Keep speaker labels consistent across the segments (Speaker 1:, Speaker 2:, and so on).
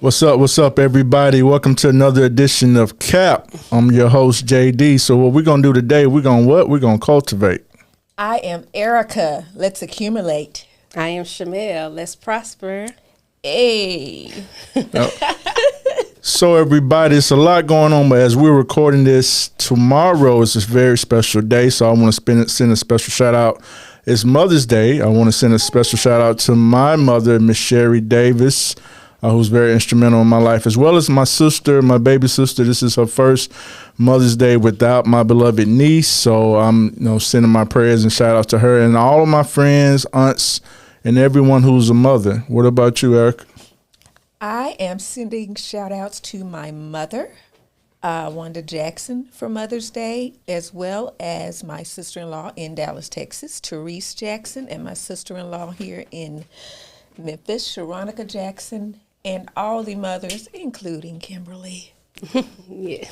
Speaker 1: What's up, everybody? Welcome to another edition of C.A.P. I'm your host, JD. So what we're going to do today, we're going to cultivate.
Speaker 2: I am Erica. Let's accumulate.
Speaker 3: I am Chamel. Let's prosper.
Speaker 2: Hey.
Speaker 1: So everybody, it's a lot going on, but as we're recording this, tomorrow is a very special day. So I want to send a special shout out. It's Mother's Day. I want to send a special shout out to my mother, Miss Sherry Davis, who's very instrumental in my life, as well as my sister, my baby sister. This is her first Mother's Day without my beloved niece. So I'm sending my prayers and shout out to her and all of my friends, aunts, and everyone who's a mother. What about you, Eric?
Speaker 2: I am sending shout outs to my mother, Wanda Jackson, for Mother's Day, as well as my sister-in-law in Dallas, Texas, Therese Jackson, and my sister-in-law here in Memphis, Sharonica Jackson, and all the mothers, including Kimberly.
Speaker 3: Yeah.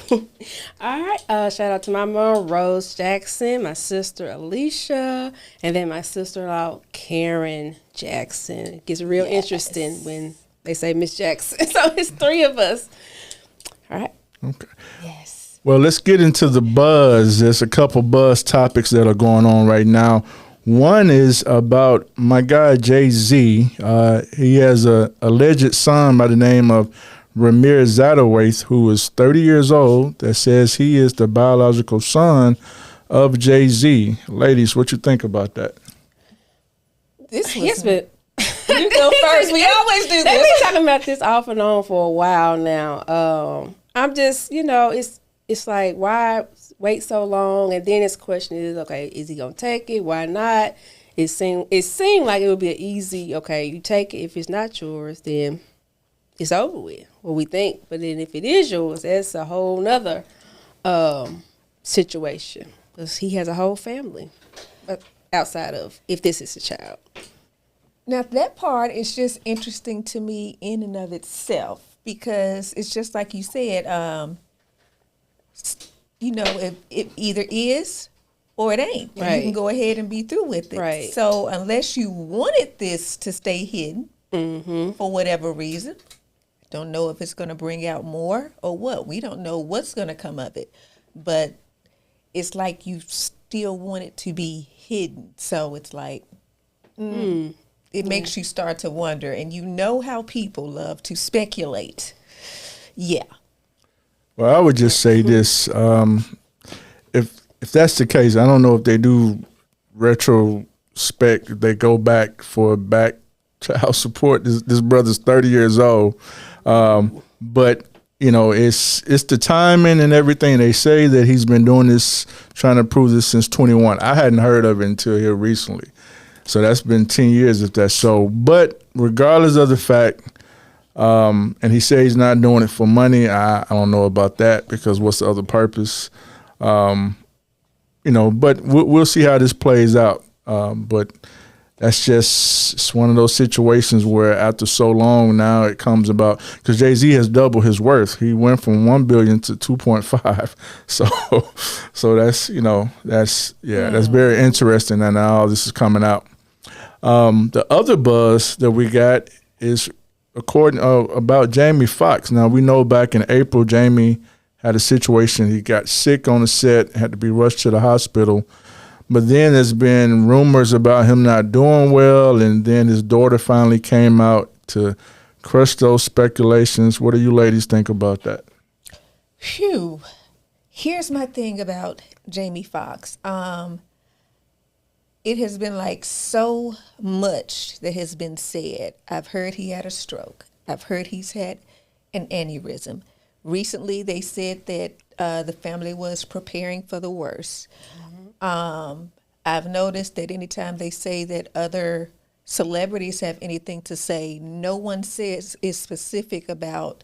Speaker 3: All right. Shout out to my mom, Rose Jackson, my sister, Alicia, and then my sister-in-law, Karen Jackson. It gets real interesting when they say Miss Jackson. So it's three of us. All right.
Speaker 1: Okay.
Speaker 2: Yes.
Speaker 1: Well, let's get into the buzz. There's a couple buzz topics that are going on right now. One is about my guy, Jay-Z. He has a alleged son by the name of Ramirez Zadowait, who is 30 years old, that says he is the biological son of Jay-Z. Ladies, what you think about that?
Speaker 2: This was
Speaker 3: Yes, but
Speaker 2: you go first. We always do
Speaker 3: they've
Speaker 2: this.
Speaker 3: been talking about this off and on for a while now. I'm just, it's like, why wait so long? And then his question is, okay, is he gonna take it? Why not? It seemed like it would be an easy, okay, you take it. If it's not yours, then it's over with. What we think. But then if it is yours, that's a whole nother situation. Because he has a whole family outside of if this is a child.
Speaker 2: Now, that part is just interesting to me in and of itself, because it's just like you said, if it either is or it ain't. And
Speaker 3: right.
Speaker 2: You can go ahead and be through with it.
Speaker 3: Right.
Speaker 2: So unless you wanted this to stay hidden for whatever reason, don't know if it's going to bring out more or what. We don't know what's going to come of it. But it's like you still want it to be hidden. So it's like, it makes you start to wonder. And you know how people love to speculate. Yeah.
Speaker 1: Well, I would just say this. If that's the case, I don't know if they do retrospect, they go back for back child support. This brother's 30 years old. But, it's the timing and everything. They say that he's been doing this, trying to prove this since 21. I hadn't heard of it until here recently. So that's been 10 years if that's so. But regardless of the fact, and he said he's not doing it for money. I don't know about that, because what's the other purpose? But we'll see how this plays out. But that's just, it's one of those situations where after so long now it comes about, because Jay-Z has doubled his worth. He went from 1 billion to 2.5. So that's very interesting. And now all this is coming out. The other buzz that we got is about Jamie Foxx. Now, we know back in April, Jamie had a situation. He got sick on the set, had to be rushed to the hospital. But then there's been rumors about him not doing well, and then his daughter finally came out to crush those speculations. What do you ladies think about that?
Speaker 2: Phew. Here's my thing about Jamie Foxx. It has been like so much that has been said. I've heard he had a stroke. I've heard he's had an aneurysm. Recently, they said that the family was preparing for the worst. I've noticed that anytime they say that other celebrities have anything to say, no one is specific about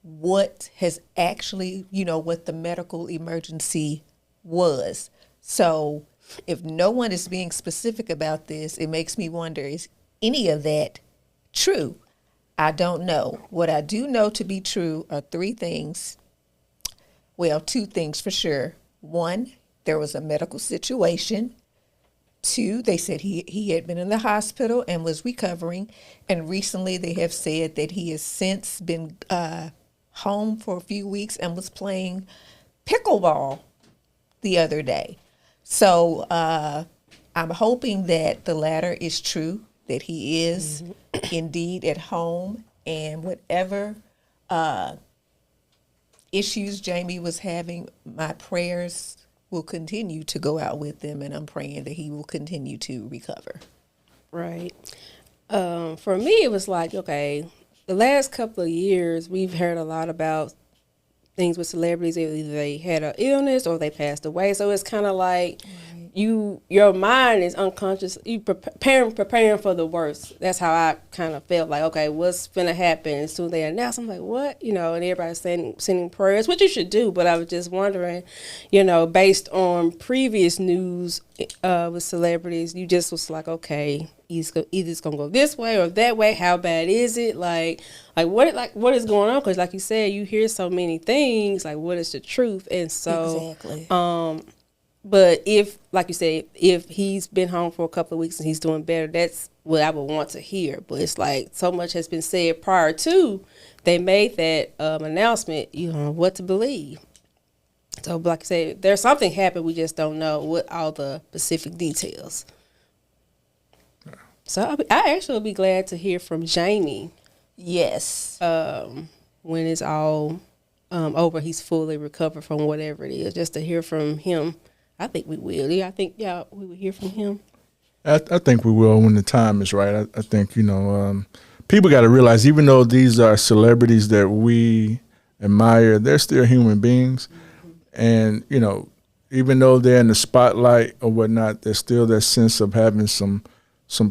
Speaker 2: what has actually, what the medical emergency was. So If no one is being specific about this, it makes me wonder, is any of that true? I don't know. What I do know to be true are three things. Well, two things for sure. One, there was a medical situation. Two, they said he had been in the hospital and was recovering. And recently they have said that he has since been home for a few weeks and was playing pickleball the other day. So I'm hoping that the latter is true, that he is indeed at home, and whatever issues Jamie was having, my prayers will continue to go out with them, and I'm praying that he will continue to recover.
Speaker 3: Right. For me, it was like, okay, the last couple of years, we've heard a lot about things with celebrities. Either they had an illness or they passed away. So it's kind of like your mind is unconscious. You preparing for the worst. That's how I kind of felt like, okay, what's going to happen? As soon as they announce, I'm like, what? And everybody's sending prayers, which you should do. But I was just wondering, based on previous news with celebrities, you just was like, okay, either it's going to go this way or that way. How bad is it? Like what is going on? Because like you said, you hear so many things. Like, what is the truth? And so,
Speaker 2: exactly.
Speaker 3: But if, like you said, if he's been home for a couple of weeks and he's doing better, that's what I would want to hear. But it's like so much has been said prior to they made that announcement, what to believe. So, like I said, there's something happened. We just don't know what all the specific details. So I actually would be glad to hear from Jamie.
Speaker 2: Yes.
Speaker 3: When it's all over, he's fully recovered from whatever it is, just to hear from him. I think we will. Yeah, I think we will hear from him.
Speaker 1: I think we will when the time is right. I think, people got to realize, even though these are celebrities that we admire, they're still human beings. And, even though they're in the spotlight or whatnot, there's still that sense of having some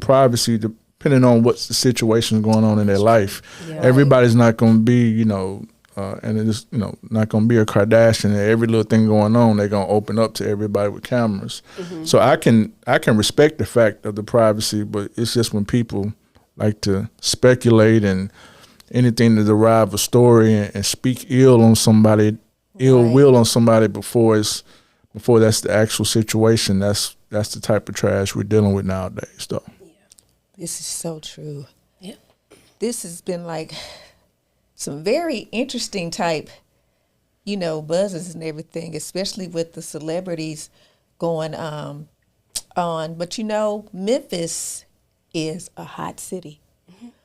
Speaker 1: privacy depending on what's the situation going on in their life. Yeah. Everybody's not going to be, and it's, not going to be a Kardashian and every little thing going on, they're going to open up to everybody with cameras. Mm-hmm. So I can respect the fact of the privacy, but it's just when people like to speculate and anything to derive a story and speak ill on somebody, ill will on somebody before that's the actual situation. That's the type of trash we're dealing with nowadays, though.
Speaker 2: Yeah. This is so true.
Speaker 3: Yep.
Speaker 2: This has been like some very interesting type, buzzes and everything, especially with the celebrities going on. But Memphis is a hot city.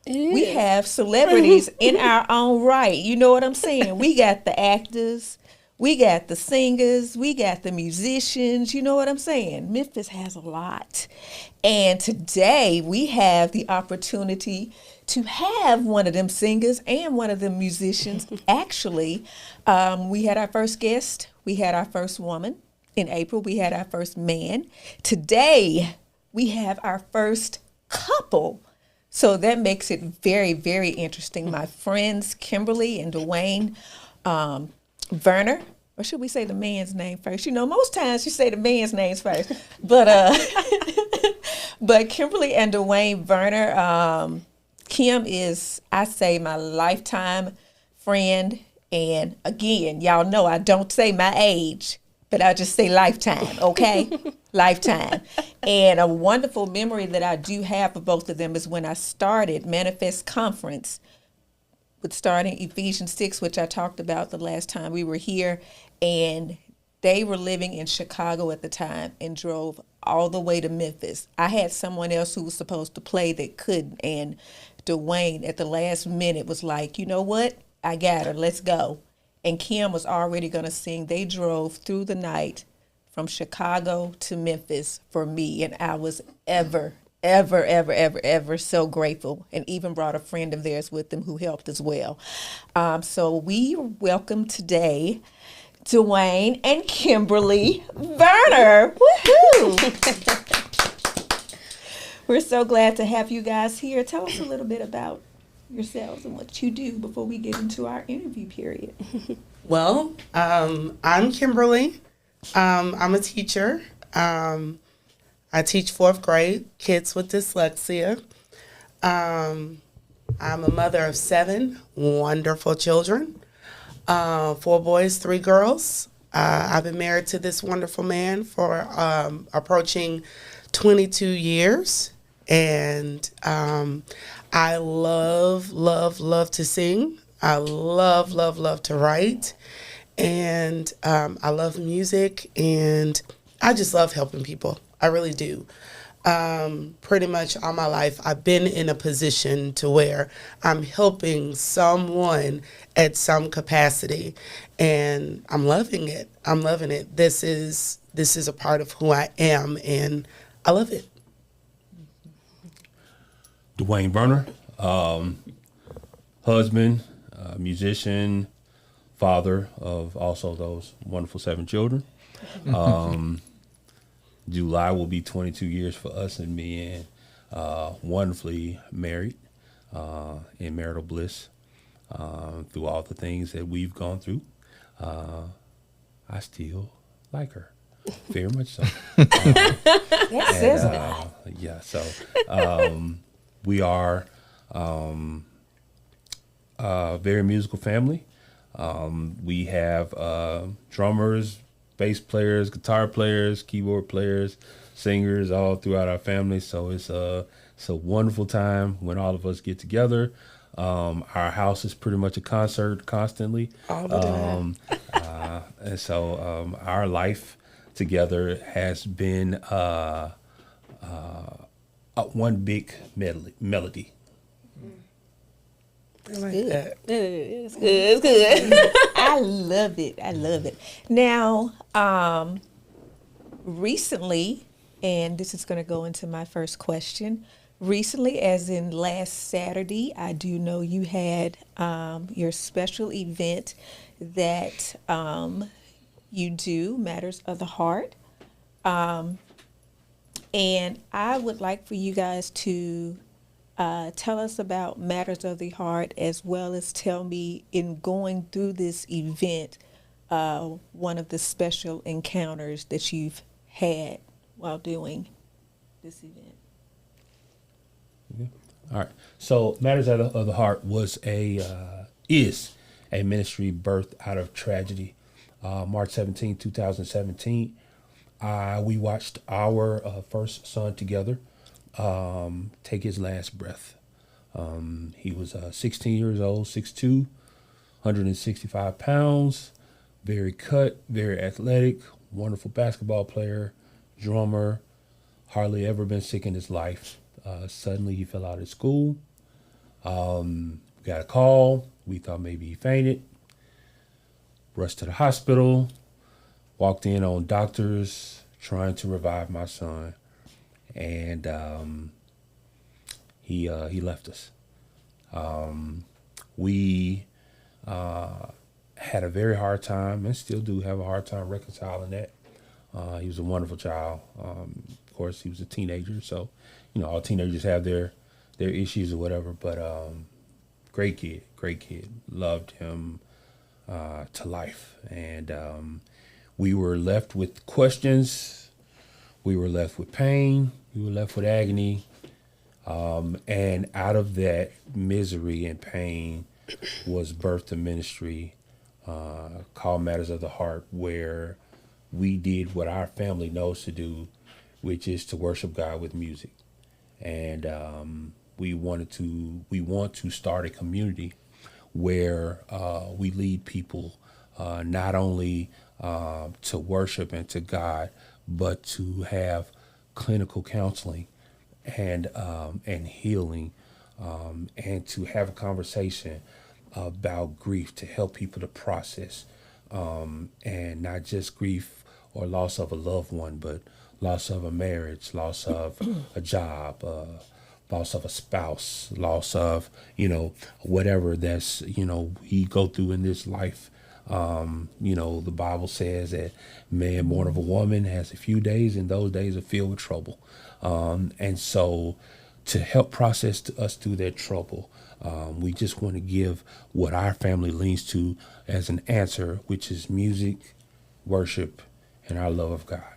Speaker 2: We have celebrities in our own right. You know what I'm saying? We got the actors, we got the singers, we got the musicians. You know what I'm saying? Memphis has a lot. And today we have the opportunity to have one of them singers and one of them musicians. Actually, we had our first guest. We had our first woman. In April, we had our first man. Today, we have our first couple. So that makes it very, very interesting. My friends, Kimberly and Dwayne, Verner, or should we say the man's name first? Most times you say the man's names first. But but Kimberly and Dwayne Verner, Kim is, I say, my lifetime friend. And again, y'all know I don't say my age, but I just say lifetime, okay? Lifetime. And a wonderful memory that I do have of both of them is when I started Manifest Conference, with starting Ephesians 6, which I talked about the last time we were here. And they were living in Chicago at the time and drove all the way to Memphis. I had someone else who was supposed to play that couldn't. And Dwayne, at the last minute, was like, you know what? I got her. Let's go. And Kim was already going to sing. They drove through the night from Chicago to Memphis for me. And I was ever so grateful, and even brought a friend of theirs with them who helped as well. So we welcome today Dwayne and Kimberly Verner. Woohoo! We're so glad to have you guys here. Tell us a little bit about yourselves and what you do before we get into our interview period.
Speaker 4: Well, I'm Kimberly. I'm a teacher. I teach fourth grade, kids with dyslexia. I'm a mother of 7 wonderful children, 4 boys, 3 girls. I've been married to this wonderful man for approaching 22 years. And I love to sing. I love to write. And I love music. And I just love helping people. I really do. Pretty much all my life, I've been in a position to where I'm helping someone at some capacity, and I'm loving it. I'm loving it. This is a part of who I am, and I love it.
Speaker 5: Dwayne Verner, husband, musician, father of also those wonderful 7 children. July will be 22 years for us and me, and wonderfully married in marital bliss through all the things that we've gone through. I still like her, very much so.
Speaker 2: That says that.
Speaker 5: Yeah, so we are a very musical family. We have drummers, bass players, guitar players, keyboard players, singers all throughout our family. So it's a wonderful time when all of us get together. Our house is pretty much a concert constantly.
Speaker 4: All the time.
Speaker 5: And so our life together has been one big melody.
Speaker 4: I like that.
Speaker 3: It's good. It's good.
Speaker 2: I love it. I love it. Now, recently, and this is going to go into my first question. Recently, as in last Saturday, I do know you had your special event that you do, Matters of the Heart. And I would like for you guys to tell us about Matters of the Heart, as well as tell me, in going through this event, one of the special encounters that you've had while doing this event.
Speaker 5: All right. So Matters of the Heart is a ministry birthed out of tragedy. March 17, 2017, we watched our first son together take his last breath. He was 16 years old, 6'2", 165 pounds, very cut, very athletic, wonderful basketball player, drummer, hardly ever been sick in his life. Suddenly he fell out of school. We got a call. We thought maybe he fainted. Rushed to the hospital. Walked in on doctors trying to revive my son. And he left us. We had a very hard time, and still do have a hard time reconciling that. He was a wonderful child. Of course, he was a teenager, so all teenagers have their issues or whatever. But great kid, loved him to life, and we were left with questions. We were left with pain. We were left with agony. And out of that misery and pain was birthed a ministry called Matters of the Heart, where we did what our family knows to do, which is to worship God with music. And we want to start a community where we lead people not only to worship and to God, but to have clinical counseling and healing, and to have a conversation about grief, to help people to process, and not just grief or loss of a loved one, but loss of a marriage, loss of a job, loss of a spouse, loss of, whatever that's, we go through in this life. The Bible says that man born of a woman has a few days, and those days are filled with trouble. And so to help process us through that trouble, we just want to give what our family leans to as an answer, which is music, worship, and our love of God.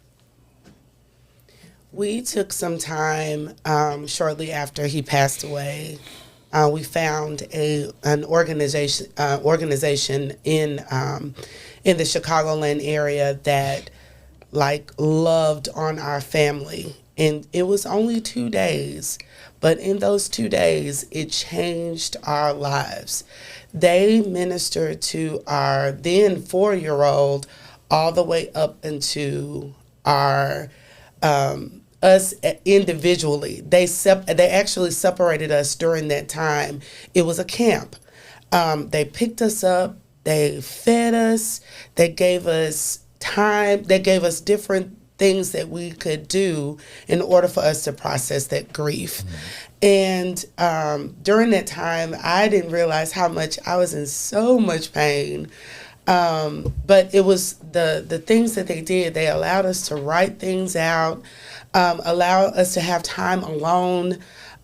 Speaker 4: We took some time shortly after he passed away. We found an organization in the Chicagoland area that like loved on our family, and it was only 2 days, but in those 2 days it changed our lives. They ministered to our then 4-year-old all the way up into our us individually. They actually separated us during that time. It was a camp. They picked us up. They fed us. They gave us time. They gave us different things that we could do in order for us to process that grief. And during that time, I didn't realize how much I was in so much pain. But it was the things that they did. They allowed us to write things out, allow us to have time alone,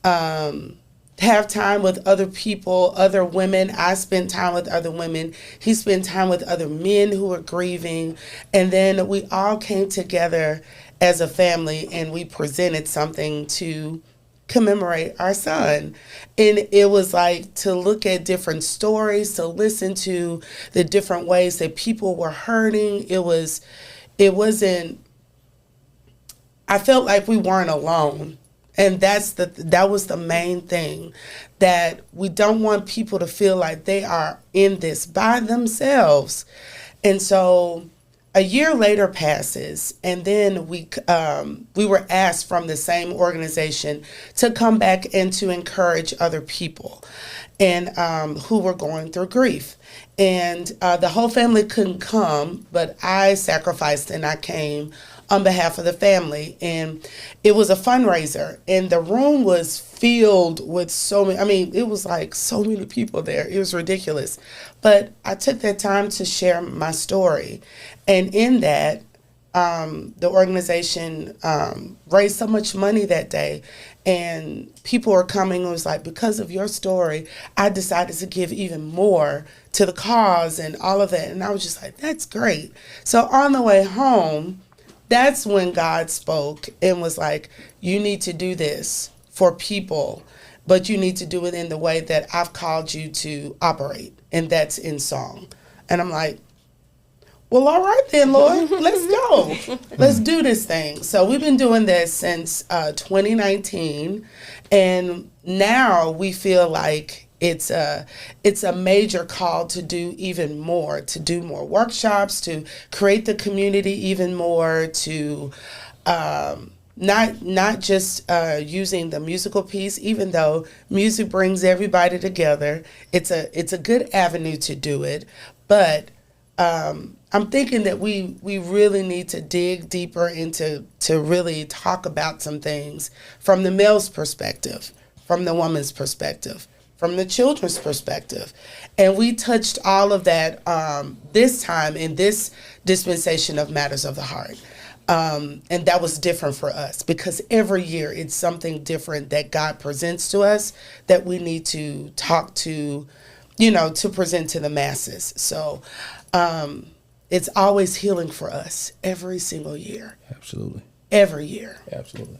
Speaker 4: have time with other people, other women. I spent time with other women. He spent time with other men who were grieving. And then we all came together as a family and we presented something to commemorate our son. And it was like to look at different stories, to listen to the different ways that people were hurting. I felt like we weren't alone. And that was the main thing, that we don't want people to feel like they are in this by themselves. And so a year later passes, and then we were asked from the same organization to come back and to encourage other people and who were going through grief. And the whole family couldn't come, but I sacrificed and I came on behalf of the family. And it was a fundraiser, and the room was filled with it was like so many people there. It was ridiculous. But I took that time to share my story. And in that, the organization raised so much money that day, and people were coming and was like, because of your story, I decided to give even more to the cause and all of that. And I was just like, that's great. So on the way home, that's when God spoke and was like, you need to do this for people, but you need to do it in the way that I've called you to operate, and that's in song. And I'm like, well, all right then, Lord, let's go. Let's do this thing. So we've been doing this since 2019, and now we feel like it's a major call to do even more, to do more workshops, to create the community even more, to not just using the musical piece, even though music brings everybody together. It's a good avenue to do it, but I'm thinking that we really need to dig deeper into to really talk about some things from the male's perspective, from the woman's perspective, from the children's perspective. And we touched all of that this time in this dispensation of Matters of the Heart. And that was different for us because every year it's something different that God presents to us that we need to talk to, to present to the masses. So it's always healing for us every single year.
Speaker 5: Absolutely.
Speaker 4: Every year.
Speaker 5: Absolutely.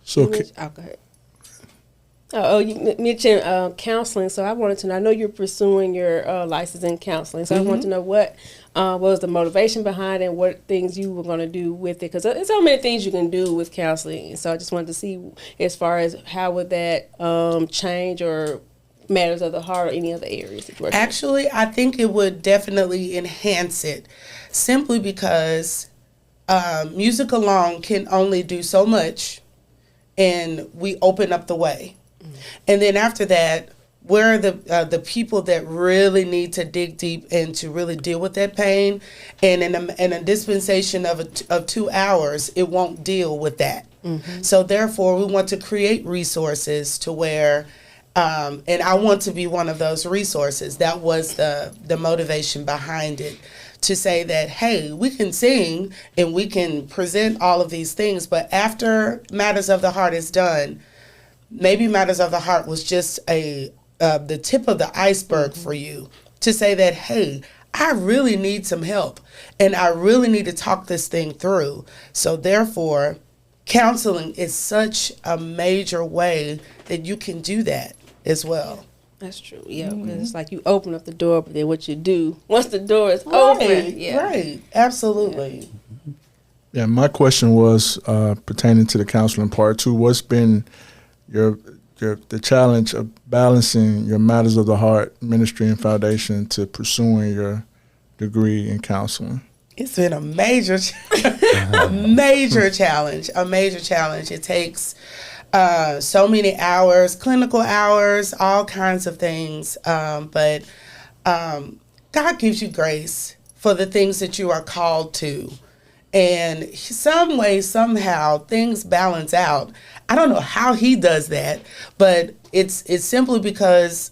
Speaker 1: So,
Speaker 3: go ahead. You mentioned counseling, so I wanted to know. I know you're pursuing your license in counseling, so I wanted to know what was the motivation behind it, and what things you were going to do with it, because there's so many things you can do with counseling. So I just wanted to see, as far as how would that change or Matters of the Heart or any other areas that you're working
Speaker 4: Actually, I think it would definitely enhance it, simply because music alone can only do so much, and we open up the way. And then after that, where are the people that really need to dig deep and to really deal with that pain? And in a dispensation of 2 hours, it won't deal with that. So therefore, we want to create resources to where, and I want to be one of those resources. That was the motivation behind it, to say that, hey, we can sing and we can present all of these things, but after Matters of the Heart is done, maybe Matters of the Heart was just the tip of the iceberg for you, to say that, hey, I really need some help and I really need to talk this thing through. So therefore, counseling is such a major way that you can do that as well.
Speaker 3: That's true. Yeah, because it's like you open up the door, but then what you do once the door is open. Yeah.
Speaker 4: Right. Absolutely.
Speaker 1: Yeah, my question was pertaining to the counseling part too. What's been the challenge of balancing your matters of the heart ministry and foundation to pursuing your degree in counseling?
Speaker 4: It's been a major, a major challenge. A major challenge. It takes so many hours, clinical hours, all kinds of things. But God gives you grace for the things that you are called to. And some way, somehow, things balance out. I don't know how he does that, but it's simply because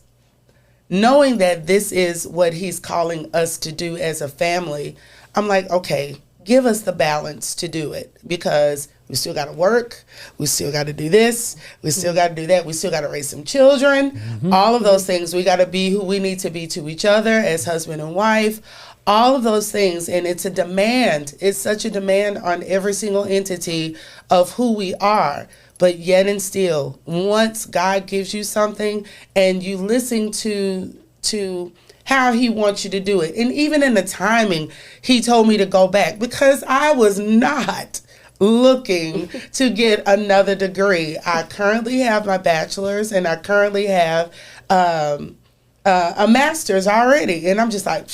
Speaker 4: knowing that this is what he's calling us to do as a family, I'm like, okay, give us the balance to do it, because we still got to work, we still got to do this, we still got to do that, we still got to raise some children, all of those things. We got to be who we need to be to each other as husband and wife, all of those things. And it's a demand. It's such a demand on every single entity of who we are. But yet and still, once God gives you something and you listen to how he wants you to do it, and even in the timing, he told me to go back because I was not looking to get another degree. I currently have my bachelor's and I currently have a master's already. And I'm just like,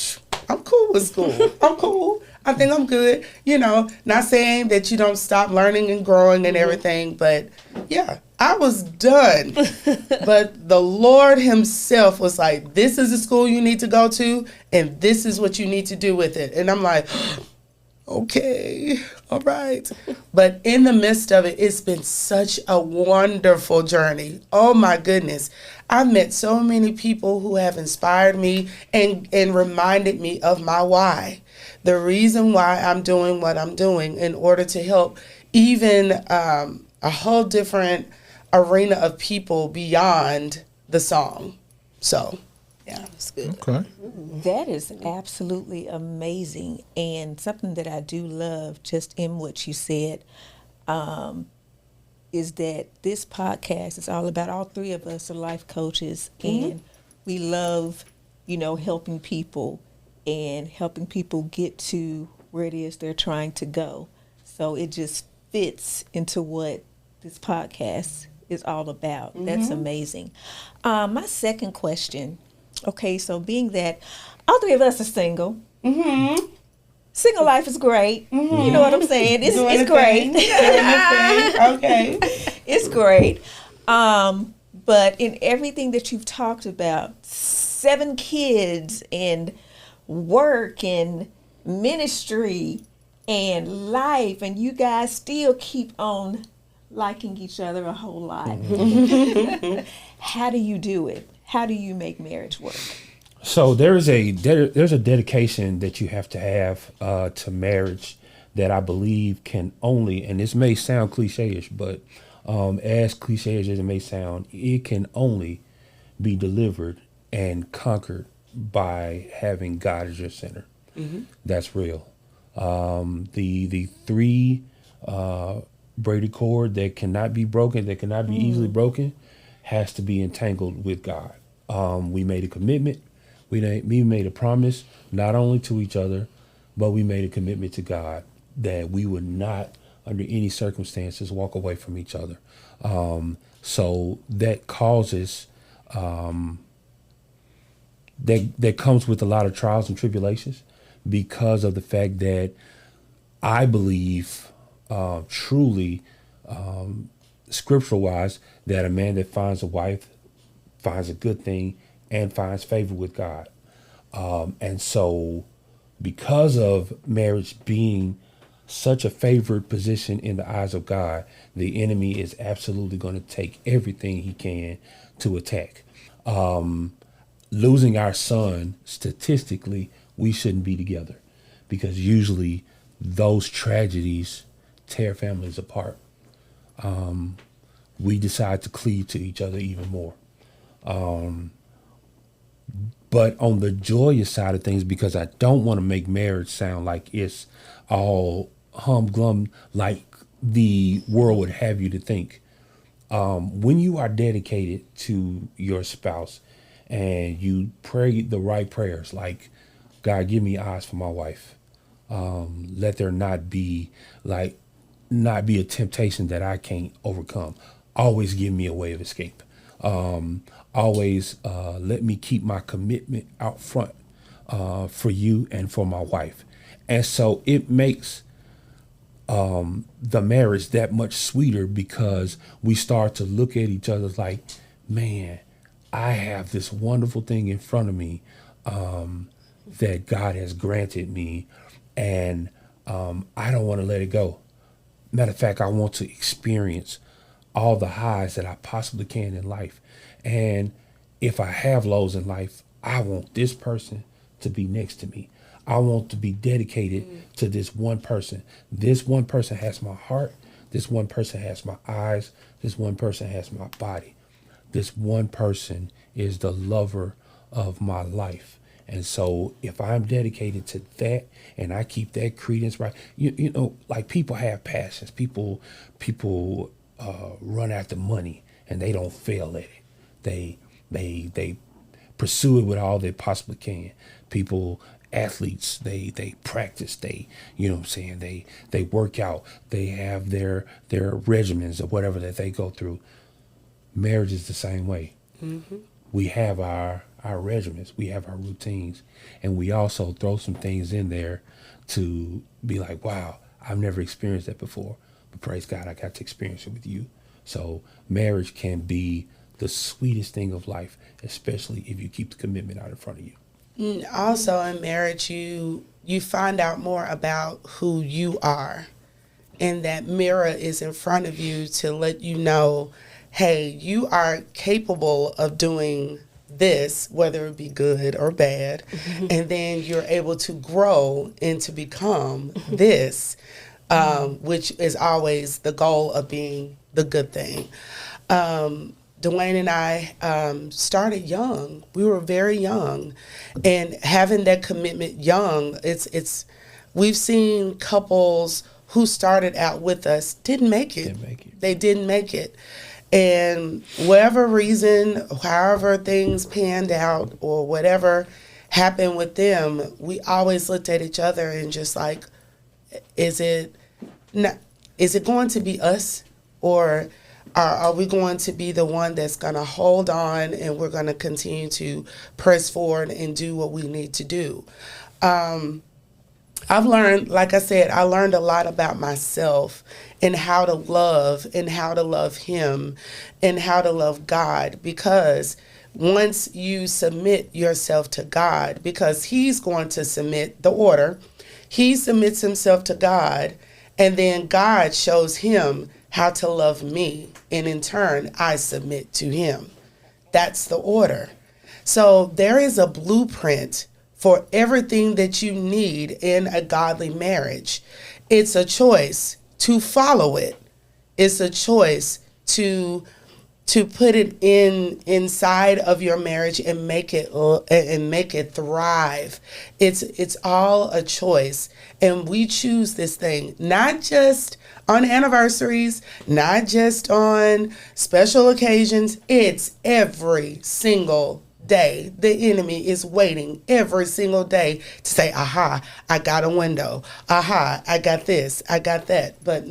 Speaker 4: I'm cool with school. I'm cool. I think I'm good. You know, not saying that you don't stop learning and growing and everything, but yeah, I was done. But the Lord himself was like, this is the school you need to go to, and this is what you need to do with it. And I'm like, okay, all right. But in the midst of it, it's been such a wonderful journey. Oh my goodness. I've met so many people who have inspired me and reminded me of my why. The reason why I'm doing what I'm doing in order to help even a whole different arena of people beyond the song. So, yeah.
Speaker 3: That's good.
Speaker 1: Okay.
Speaker 2: That is absolutely amazing, and something that I do love just in what you said is that this podcast is all about, all three of us are life coaches, and we love, helping people and helping people get to where it is they're trying to go. So it just fits into what this podcast is all about. That's amazing. My second question, okay, so being that all three of us are single, single life is great. You know what I'm saying? It's great.
Speaker 4: Okay.
Speaker 2: It's great. But in everything that you've talked about, 7 kids and work and ministry and life, and you guys still keep on liking each other a whole lot. How do you do it? How do you make marriage work?
Speaker 5: So there's a dedication that you have to have to marriage that I believe can only, and this may sound cliche-ish, but as cliche-ish as it may sound, it can only be delivered and conquered by having God as your center. That's real. The 3 braided cord that cannot be broken, that cannot be easily broken, has to be entangled with God. We made a commitment. We made a promise, not only to each other, but we made a commitment to God that we would not, under any circumstances, walk away from each other. So that causes, that comes with a lot of trials and tribulations, because of the fact that I believe truly, scriptural-wise, that a man that finds a wife finds a good thing and finds favor with God. And so because of marriage being such a favored position in the eyes of God, the enemy is absolutely going to take everything he can to attack. Losing our son, statistically, we shouldn't be together, because usually those tragedies tear families apart. We decide to cleave to each other even more. But on the joyous side of things, because I don't want to make marriage sound like it's all humglum like the world would have you to think. When you are dedicated to your spouse and you pray the right prayers, like, God, give me eyes for my wife. Let there not be a temptation that I can't overcome. Always give me a way of escape. Always let me keep my commitment out front for you and for my wife. And so it makes the marriage that much sweeter, because we start to look at each other like, man, I have this wonderful thing in front of me that God has granted me, and I don't want to let it go. Matter of fact, I want to experience all the highs that I possibly can in life. And if I have lows in life, I want this person to be next to me. I want to be dedicated to this one person. This one person has my heart. This one person has my eyes. This one person has my body. This one person is the lover of my life. And so if I'm dedicated to that and I keep that credence right, you know, like, people have passions. People run after money and they don't fail at it. They pursue it with all they possibly can. Athletes, they practice, you know what I'm saying, they work out, they have their regimens or whatever that they go through. Marriage is the same way. Mm-hmm. We have our regimens, we have our routines, and we also throw some things in there to be like, wow, I've never experienced that before, but praise God, I got to experience it with you. So marriage can be the sweetest thing of life, especially if you keep the commitment out in front of you.
Speaker 4: Also in marriage, you find out more about who you are, and that mirror is in front of you to let you know, hey, you are capable of doing this, whether it be good or bad, and then you're able to grow and to become this, which is always the goal of being the good thing. Dwayne and I started young. We were very young, and having that commitment young, we've seen couples who started out with us didn't make it. They didn't make it. And whatever reason, however things panned out or whatever happened with them, we always looked at each other and just like, is it going to be us, or are we going to be the one that's going to hold on and we're going to continue to press forward and do what we need to do? I've learned, like I said, I learned a lot about myself and how to love him and how to love God, because once you submit yourself to God, because he's going to submit the order, he submits himself to God, and then God shows him how to love me, and in turn, I submit to him. That's the order. So there is a blueprint for everything that you need in a godly marriage. It's a choice to follow it. It's a choice to put it inside of your marriage and make it thrive. It's all a choice, and we choose this thing not just on anniversaries, not just on special occasions. It's every single day. The enemy is waiting every single day to say, aha, I got a window. Aha, I got this, I got that. But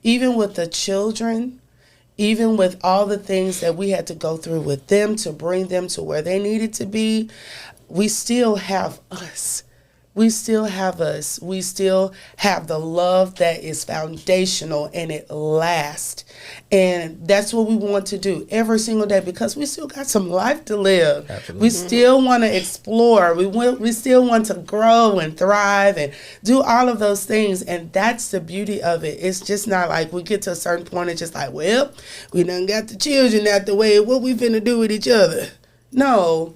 Speaker 4: even with the children, even with all the things that we had to go through with them to bring them to where they needed to be, we still have us. We still have us. We still have the love that is foundational and it lasts. And that's what we want to do every single day, because we still got some life to live. Absolutely. We still want to explore. We still want to grow and thrive and do all of those things. And that's the beauty of it. It's just not like we get to a certain point and just like, well, we done got the children out the way. What we finna do with each other? No,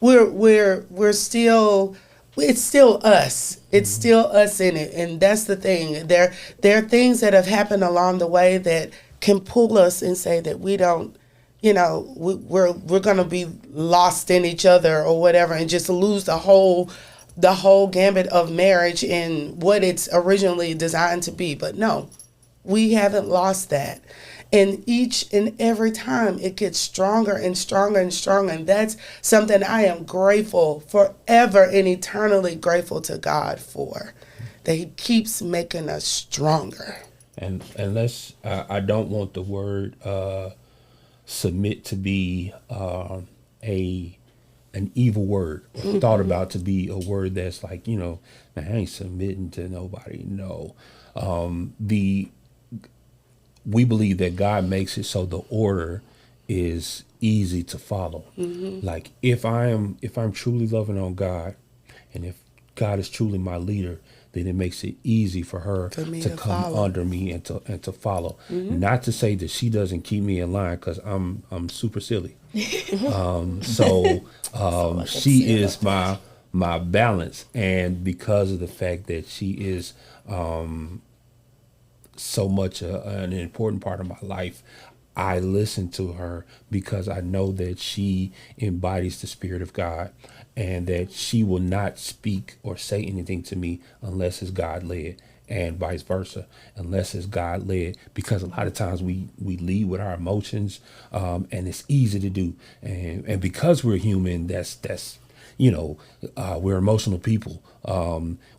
Speaker 4: we're still. It's still us. It's still us in it. And that's the thing. There are things that have happened along the way that can pull us and say that we don't we're gonna be lost in each other or whatever, and just lose the whole gambit of marriage and what it's originally designed to be. But no, we haven't lost that. And each and every time it gets stronger and stronger and stronger. And that's something I am grateful, forever and eternally grateful to God for, that he keeps making us stronger.
Speaker 5: And I don't want the word submit to be an evil word, thought about to be a word that's like, man, I ain't submitting to nobody. No. We believe that God makes it so the order is easy to follow. Like if I'm truly loving on God, and if God is truly my leader, then it makes it easy for her to come follow under me and to follow. Not to say that she doesn't keep me in line, because I'm super silly. She is my balance, and because of the fact that she is so much an important part of my life, I listen to her because I know that she embodies the Spirit of God, and that she will not speak or say anything to me unless it's God led, and vice versa, unless it's God led, because a lot of times we lead with our emotions, and it's easy to do, and because we're human, that's we're emotional people.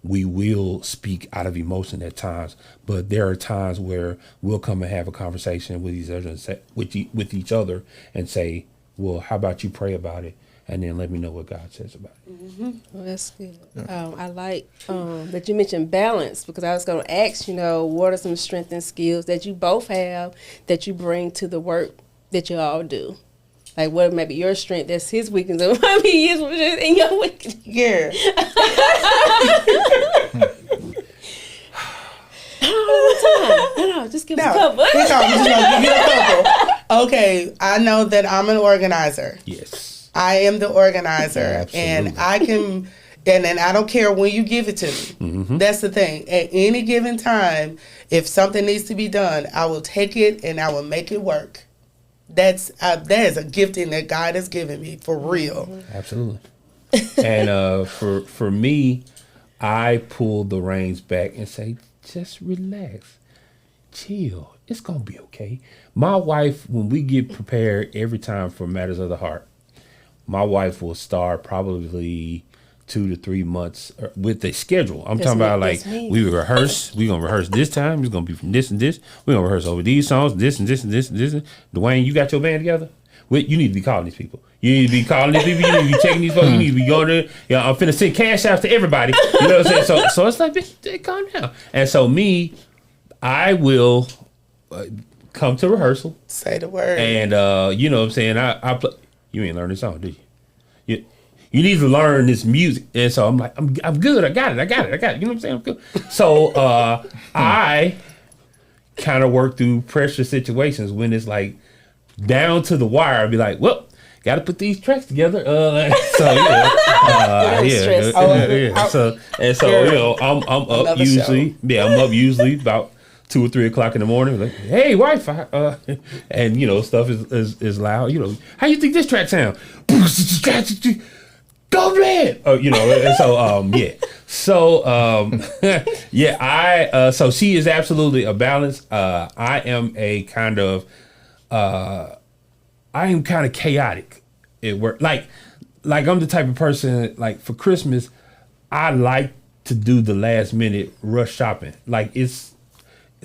Speaker 5: We will speak out of emotion at times, but there are times where we'll come and have a conversation with each other with each other and say, well, how about you pray about it, and then let me know what God says about it.
Speaker 3: Well, that's good. I like that you mentioned balance, because I was going to ask, what are some strengths and skills that you both have that you bring to the work that you all do? Like, what may be your strength that's his weakness, and what be his weakness and your weakness?
Speaker 4: Yeah.
Speaker 3: No, just give us a couple.
Speaker 4: I'm just gonna give you a couple. Okay, I know that I'm an organizer.
Speaker 5: Yes.
Speaker 4: I am the organizer.
Speaker 5: Absolutely.
Speaker 4: And I can, and I don't care when you give it to me. That's the thing. At any given time, if something needs to be done, I will take it and I will make it work. That is a gifting that God has given me, for real.
Speaker 5: Absolutely. And for me, I pull the reins back and say, just relax, chill. It's gonna be okay. My wife, when we get prepared every time for matters of the heart, my wife will start probably 2 to 3 months with a schedule. I'm talking about like we rehearse. We're gonna rehearse this time. It's gonna be from this and this. We're gonna rehearse over these songs, this and this and this and this. Dwayne, you got your band together? You need to be calling these people. You need to be calling these people. You need to be checking these folks. You need to be going there. I'm finna send cash outs to everybody. You know what I'm saying? So it's like, bitch, calm down. And so I will come to rehearsal.
Speaker 4: Say the word.
Speaker 5: And you know what I'm saying? I play. You ain't learned this song, did you? You need to learn this music. And so I'm like, I'm good. I got it. You know what I'm saying? I'm good. So I kind of work through pressure situations when it's like down to the wire. I'd be like, well, got to put these tracks together. So I'm up usually. Yeah, I'm up usually about 2 or 3 o'clock in the morning. Like, hey, wife, and stuff is loud. How you think this track sound? Go red. And so yeah. So yeah, so she is absolutely a balance. I am kind of chaotic at work. Like I'm the type of person, like for Christmas, I like to do the last minute rush shopping. Like it's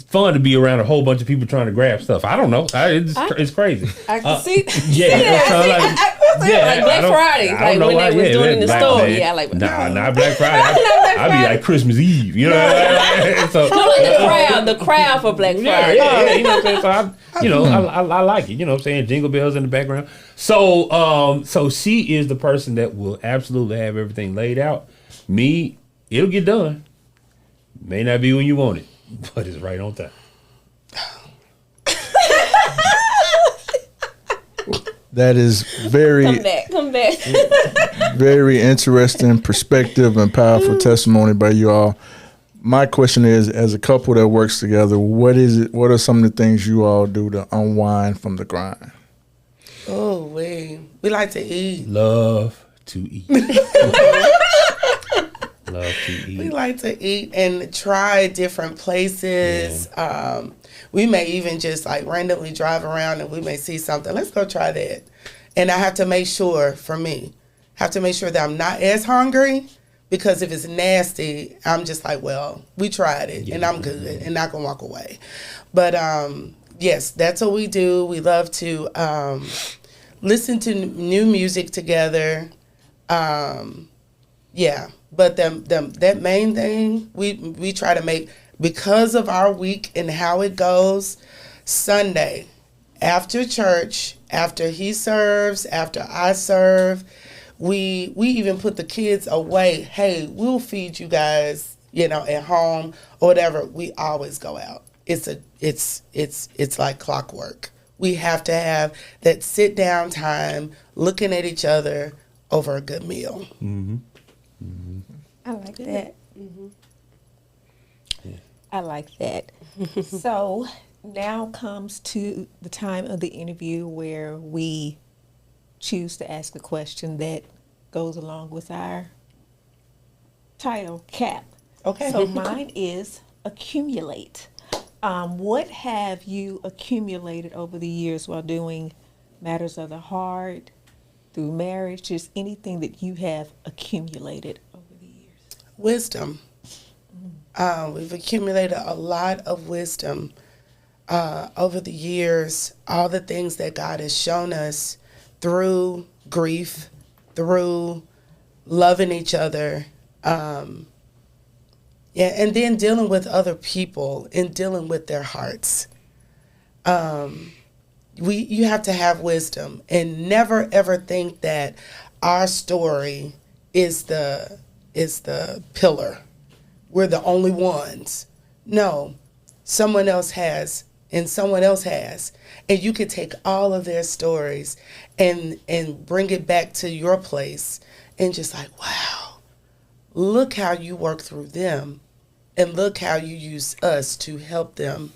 Speaker 5: fun to be around a whole bunch of people trying to grab stuff. I don't know. It's crazy.
Speaker 3: I can see.
Speaker 5: Yeah.
Speaker 3: Like Black Friday, like when they was doing it in the store. Yeah, like
Speaker 5: not Black Friday. I'd be like Christmas Eve. You know. So
Speaker 3: like the crowd for Black Friday.
Speaker 5: Yeah. You know what I'm saying? So I like it. You know what I'm saying? Jingle bells in the background. So she is the person that will absolutely have everything laid out. Me, it'll get done. May not be when you want it, but it's right on time.
Speaker 1: That is very
Speaker 3: come back.
Speaker 1: very interesting perspective and powerful testimony by you all. My question is, as a couple that works together, what are some of the things you all do to unwind from the grind?
Speaker 4: we like to eat.
Speaker 5: Love to eat. Love to eat.
Speaker 4: We like to eat and try different places. We may even just like randomly drive around and we may see something. Let's go try that. And I have to make sure, for me, that I'm not as hungry, because if it's nasty, I'm just like, well, we tried it and I'm good and not gonna walk away. But yes, that's what we do. We love to listen to new music together. But that main thing we try to make, because of our week and how it goes, Sunday after church, after he serves, after I serve, we even put the kids away. Hey, we'll feed you guys, at home or whatever. We always go out. It's like clockwork. We have to have that sit down time, looking at each other over a good meal.
Speaker 5: Mm-hmm.
Speaker 2: Mm-hmm. I like that. Mm-hmm. Yeah. I like that. So now comes to the time of the interview where we choose to ask a question that goes along with our title, C.A.P.
Speaker 4: Okay.
Speaker 2: So mine is accumulate. What have you accumulated over the years while doing matters of the heart, through marriage, just anything that you have accumulated over the years?
Speaker 4: Wisdom. We've accumulated a lot of wisdom over the years, all the things that God has shown us through grief, through loving each other, and then dealing with other people and dealing with their hearts. You have to have wisdom and never ever think that our story is the pillar. We're the only ones. No, someone else has, and someone else has. And you could take all of their stories and bring it back to your place and just like, wow, look how you work through them, and look how you use us to help them,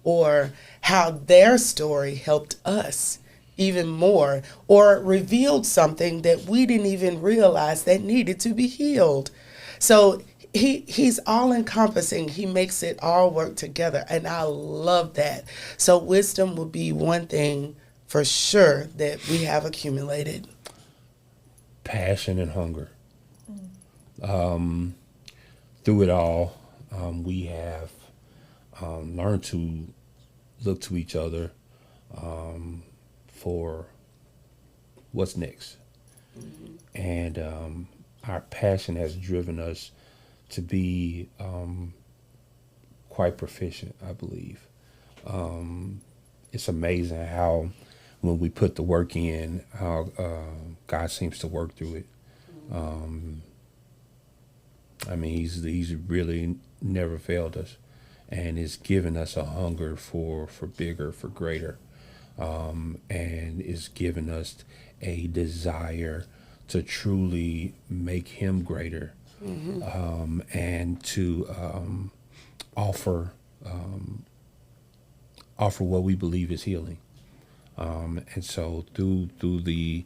Speaker 4: or how their story helped us even more, or revealed something that we didn't even realize that needed to be healed. So he's all encompassing. He makes it all work together, and I love that. So wisdom will be one thing for sure that we have accumulated.
Speaker 5: Passion and hunger. Through it all, we have learned to look to each other for what's next. Mm-hmm. And our passion has driven us to be quite proficient, I believe. It's amazing how when we put the work in, how God seems to work through it. He's really never failed us, and it's given us a hunger for bigger, for greater, and it's given us a desire to truly make him greater, mm-hmm. And to offer what we believe is healing. And so through the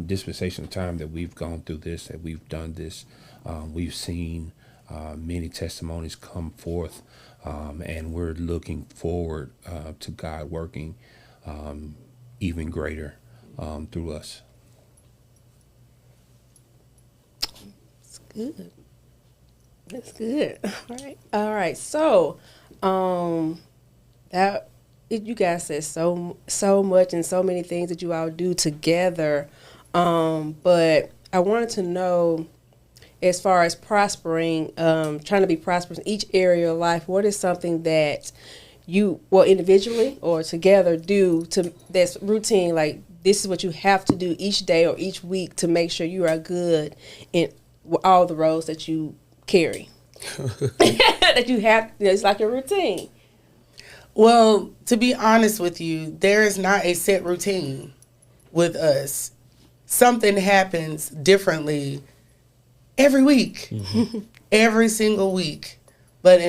Speaker 5: dispensation of time that we've gone through this, that we've done this, we've seen many testimonies come forth, and we're looking forward to God working even greater through us.
Speaker 3: Good. That's good. All right. So, you guys said so much and so many things that you all do together. But I wanted to know, as far as prospering, trying to be prosperous in each area of life, what is something that you, individually or together, do that's routine, like this is what you have to do each day or each week to make sure you are good in all the roles that you carry? That you have, it's like a routine.
Speaker 4: Well, to be honest with you, there is not a set routine with us. Something happens differently every week, mm-hmm. every single week. But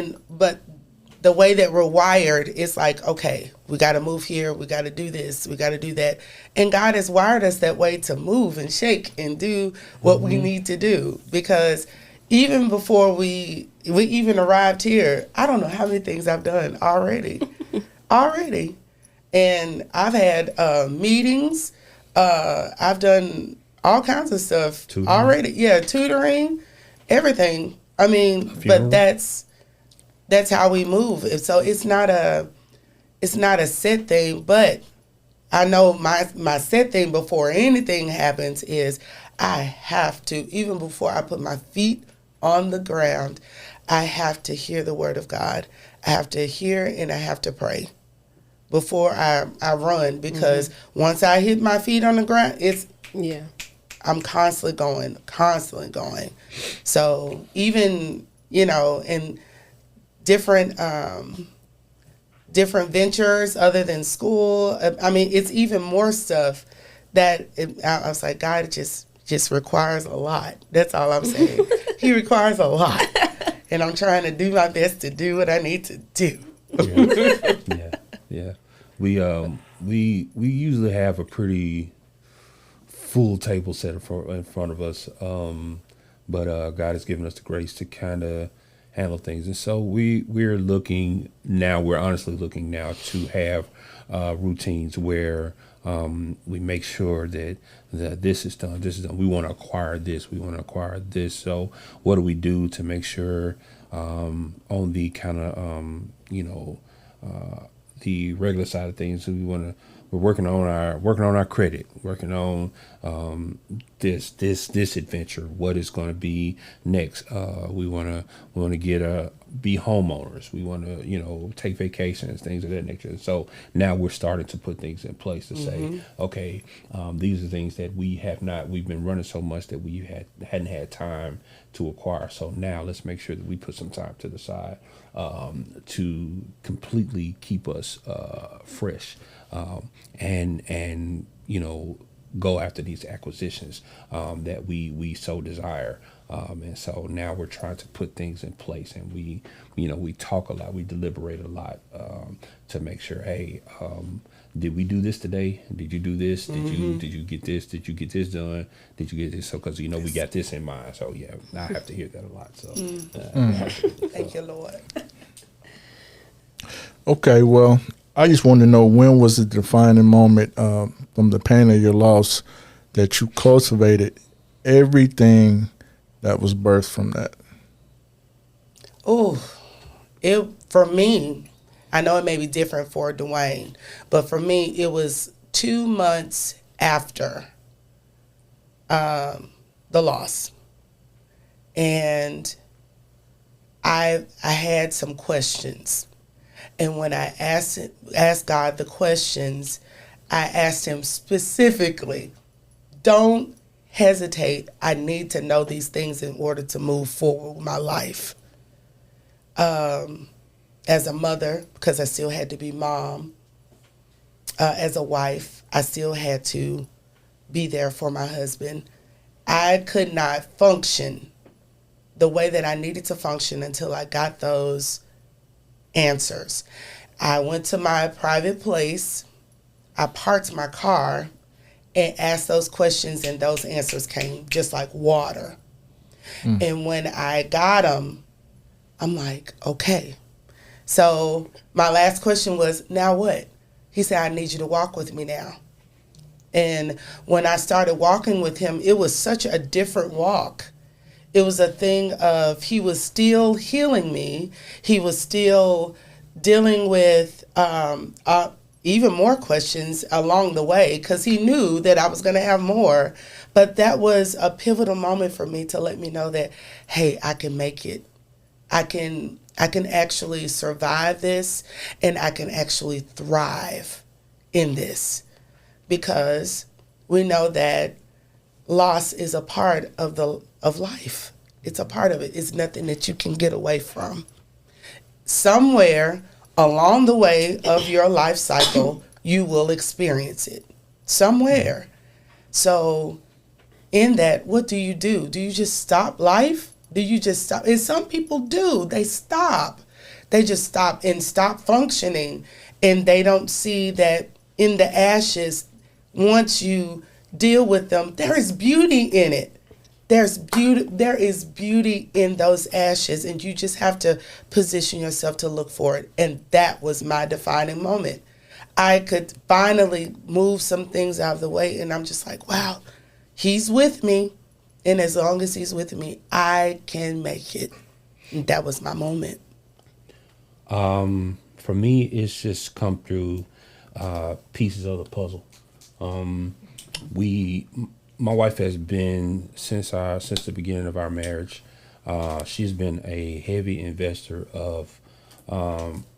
Speaker 4: the way that we're wired, it's like, okay, we got to move here, we got to do this, we got to do that. And God has wired us that way to move and shake and do what we need to do. Because even before we even arrived here, I don't know how many things I've done already. Already. And I've had meetings. I've done all kinds of stuff already. Yeah, tutoring, everything. I mean, but that's how we move. So it's not a set thing, but I know my set thing before anything happens is I have to, even before I put my feet on the ground, I have to hear the word of God. I have to hear and I have to pray before I run, because once I hit my feet on the ground, I'm constantly going. So even, in different ventures other than school, I mean, it's even more stuff that I was like, God, it just requires a lot. That's all I'm saying. He requires a lot. And I'm trying to do my best to do what I need to do.
Speaker 5: Yeah. We usually have a pretty full table set in front of us, but God has given us the grace to kind of handle things, and so we're honestly looking now to have routines where we make sure that this is done. We want to acquire this. So what do we do to make sure on the kind of the regular side of things? We're working on our credit, working on this adventure. What is going to be next? We want to be homeowners. We want to take vacations, things of that nature. So now we're starting to put things in place to say, okay, these are things that we've been running so much that we hadn't had time to acquire. So now let's make sure that we put some time to the side to completely keep us fresh, and go after these acquisitions that we so desire. And so now we're trying to put things in place, and we talk a lot, we deliberate a lot to make sure, hey, did we do this today? Did you do this? Did you get this? Did you get this done? Did you get this? So, because we got this in mind. So yeah, I have to hear that a lot. So
Speaker 4: Thank you, Lord.
Speaker 1: Okay, well, I just want to know, when was the defining moment from the pain of your loss that you cultivated everything that was birthed from that?
Speaker 4: For me, I know it may be different for Dwayne, but for me, it was 2 months after the loss. And I had some questions. And when I asked God the questions, I asked him specifically, don't hesitate. I need to know these things in order to move forward with my life. As a mother, because I still had to be mom. As a wife, I still had to be there for my husband. I could not function the way that I needed to function until I got those answers. I went to my private place, I parked my car, and asked those questions, and those answers came just like water. And when I got them, I'm like, okay. So my last question was, now what? He said, I need you to walk with me now. And when I started walking with him, it was such a different walk. It was a thing of, he was still healing me. He was still dealing with even more questions along the way, because he knew that I was going to have more. But that was a pivotal moment for me to let me know that, hey, I can make it. I can actually survive this, and I can actually thrive in this, because we know that loss is a part of life. It's a part of it. It's nothing that you can get away from. Somewhere along the way of your life cycle, you will experience it. Somewhere. So in that, what do? Do you just stop life? Do you just stop? And some people do. They stop. They just stop functioning, and they don't see that in the ashes, once you deal with them, there is beauty in it. There is beauty in those ashes, and you just have to position yourself to look for it. And that was my defining moment. I could finally move some things out of the way, and I'm just like, wow, he's with me. And as long as he's with me, I can make it. And that was my moment.
Speaker 5: For me, it's just come through pieces of the puzzle. My wife has been since the beginning of our marriage. She's been a heavy investor of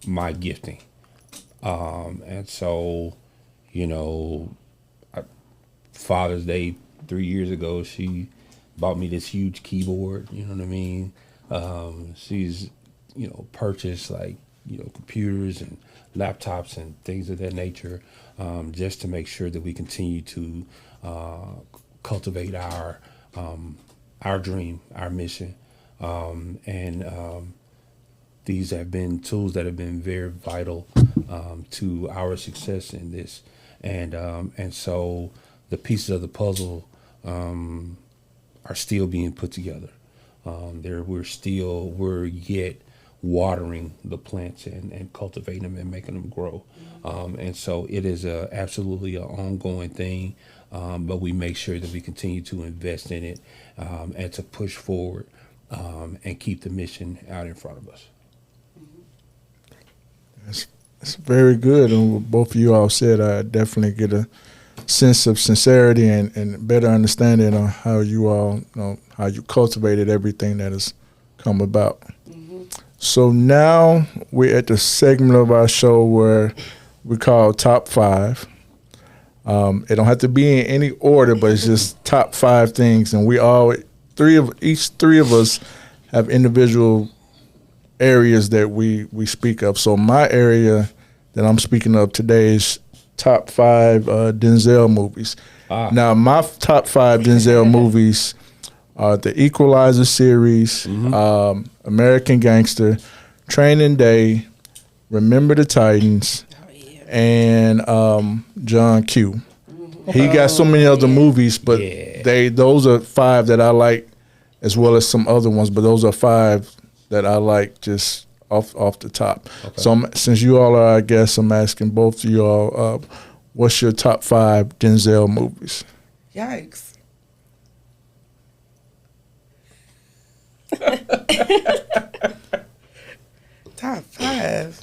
Speaker 5: my gifting, and so, Father's Day 3 years ago, she bought me this huge keyboard. You know what I mean? She's purchased computers and laptops and things of that nature, just to make sure that we continue to cultivate our dream, our mission, and these have been tools that have been very vital to our success in this, and so the pieces of the puzzle are still being put together. We're yet watering the plants and cultivating them and making them grow. And so it is absolutely an ongoing thing, but we make sure that we continue to invest in it and to push forward and keep the mission out in front of us.
Speaker 1: That's very good. And what both of you all said, I definitely get a sense of sincerity and better understanding on how you all, how you cultivated everything that has come about. So now we're at the segment of our show where we call Top 5. It don't have to be in any order, but it's just top 5 things. And we all, three of us have individual areas that we speak of. So my area that I'm speaking of today is top 5 Denzel movies. Now, my top 5 Denzel movies are The Equalizer series, American Gangster, Training Day, Remember the Titans, and John Q. He got so many other movies, but those are 5 that I like, as well as some other ones. But those are 5 that I like just off the top. Okay. So since you all are our guests, I'm asking both of you all, what's your top 5 Denzel movies?
Speaker 4: Yikes. Top 5.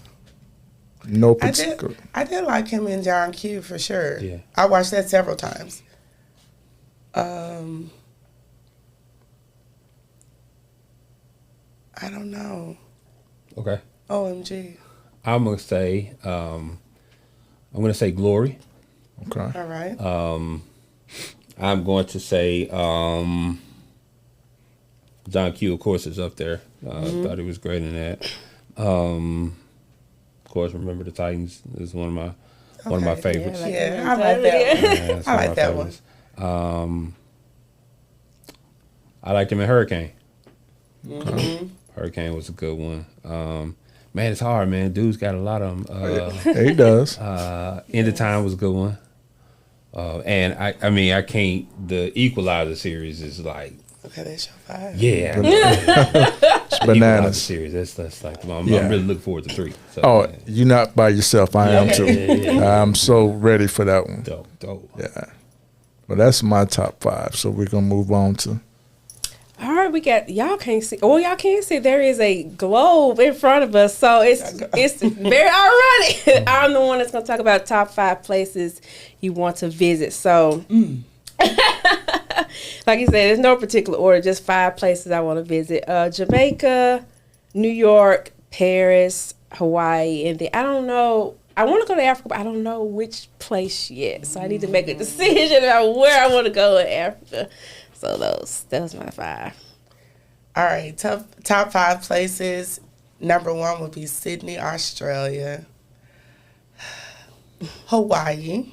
Speaker 1: No particular.
Speaker 4: I did like him in John Q for sure.
Speaker 5: Yeah.
Speaker 4: I watched that several times. I don't know.
Speaker 5: Okay.
Speaker 4: OMG.
Speaker 5: I'm gonna say Glory.
Speaker 1: Okay.
Speaker 4: All right.
Speaker 5: I'm going to say John Q, of course, is up there. Thought he was great in that. Of course, Remember the Titans is one of my favorites.
Speaker 4: Yeah, I like that one. I like that one.
Speaker 5: I liked him in Hurricane. Hurricane was a good one. Man, it's hard, man. Dude's got a lot of them.
Speaker 1: He does.
Speaker 5: End of Time was a good one. And I mean, I can't. The Equalizer series is like.
Speaker 4: Okay, that's your 5.
Speaker 5: Yeah.
Speaker 1: It's bananas.
Speaker 5: Series. That's like I'm really looking forward to 3. So,
Speaker 1: you're not by yourself. I am too. I'm so ready for that one.
Speaker 5: Dope.
Speaker 1: Yeah. Well, that's my top 5. So we're gonna move on to.
Speaker 3: All right, we got y'all can't see. Oh, y'all can't see. There is a globe in front of us, so it's very ironic. I'm the one that's gonna talk about top 5 places you want to visit. So, like you said, there's no particular order. Just 5 places I want to visit: Jamaica, New York, Paris, Hawaii, and I don't know. I want to go to Africa, but I don't know which place yet. So I need to make a decision about where I want to go in Africa. So that was my 5.
Speaker 4: All right, top 5 places. Number 1 would be Sydney, Australia. Hawaii.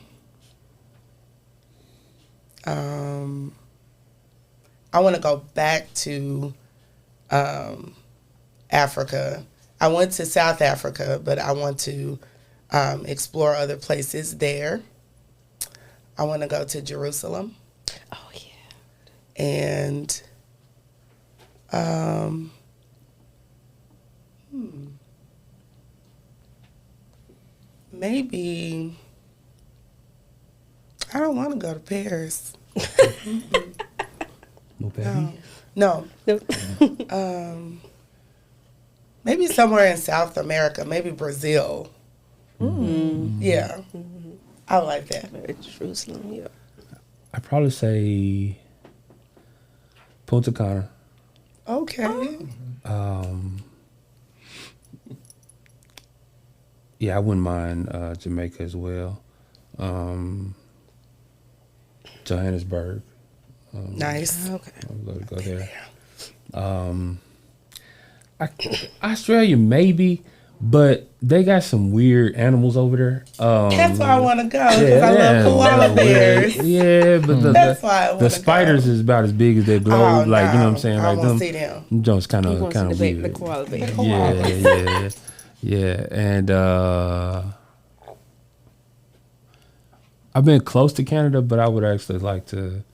Speaker 4: I want to go back to Africa I went to South Africa, but I want to explore other places there. I want to go to Jerusalem.
Speaker 3: Oh yeah.
Speaker 4: And maybe I don't want to go to Paris.
Speaker 5: No baby.
Speaker 4: No.
Speaker 3: Nope.
Speaker 4: Maybe somewhere in South America, maybe Brazil. Yeah. I like that.
Speaker 3: Jerusalem, yeah.
Speaker 5: I'd probably say Punta Cana.
Speaker 4: Okay.
Speaker 5: Yeah, I wouldn't mind Jamaica as well. Johannesburg.
Speaker 4: Nice.
Speaker 3: Okay.
Speaker 5: I'd love to go there. Australia maybe, but they got some weird animals over there.
Speaker 4: That's why I want to go, because I love koala bears.
Speaker 5: Yeah, but
Speaker 4: That's why I want
Speaker 5: the
Speaker 4: to
Speaker 5: spiders
Speaker 4: go.
Speaker 5: is about as big as they globe.
Speaker 4: Oh,
Speaker 5: like, you know what I'm
Speaker 4: no.
Speaker 5: saying?
Speaker 4: I
Speaker 5: Like
Speaker 4: want
Speaker 5: them,
Speaker 4: to see them.
Speaker 5: them joints kind
Speaker 3: He
Speaker 5: of
Speaker 3: wants to debate the
Speaker 5: weird.
Speaker 3: koala bear.
Speaker 5: Yeah. And I've been close to Canada, but I would actually like to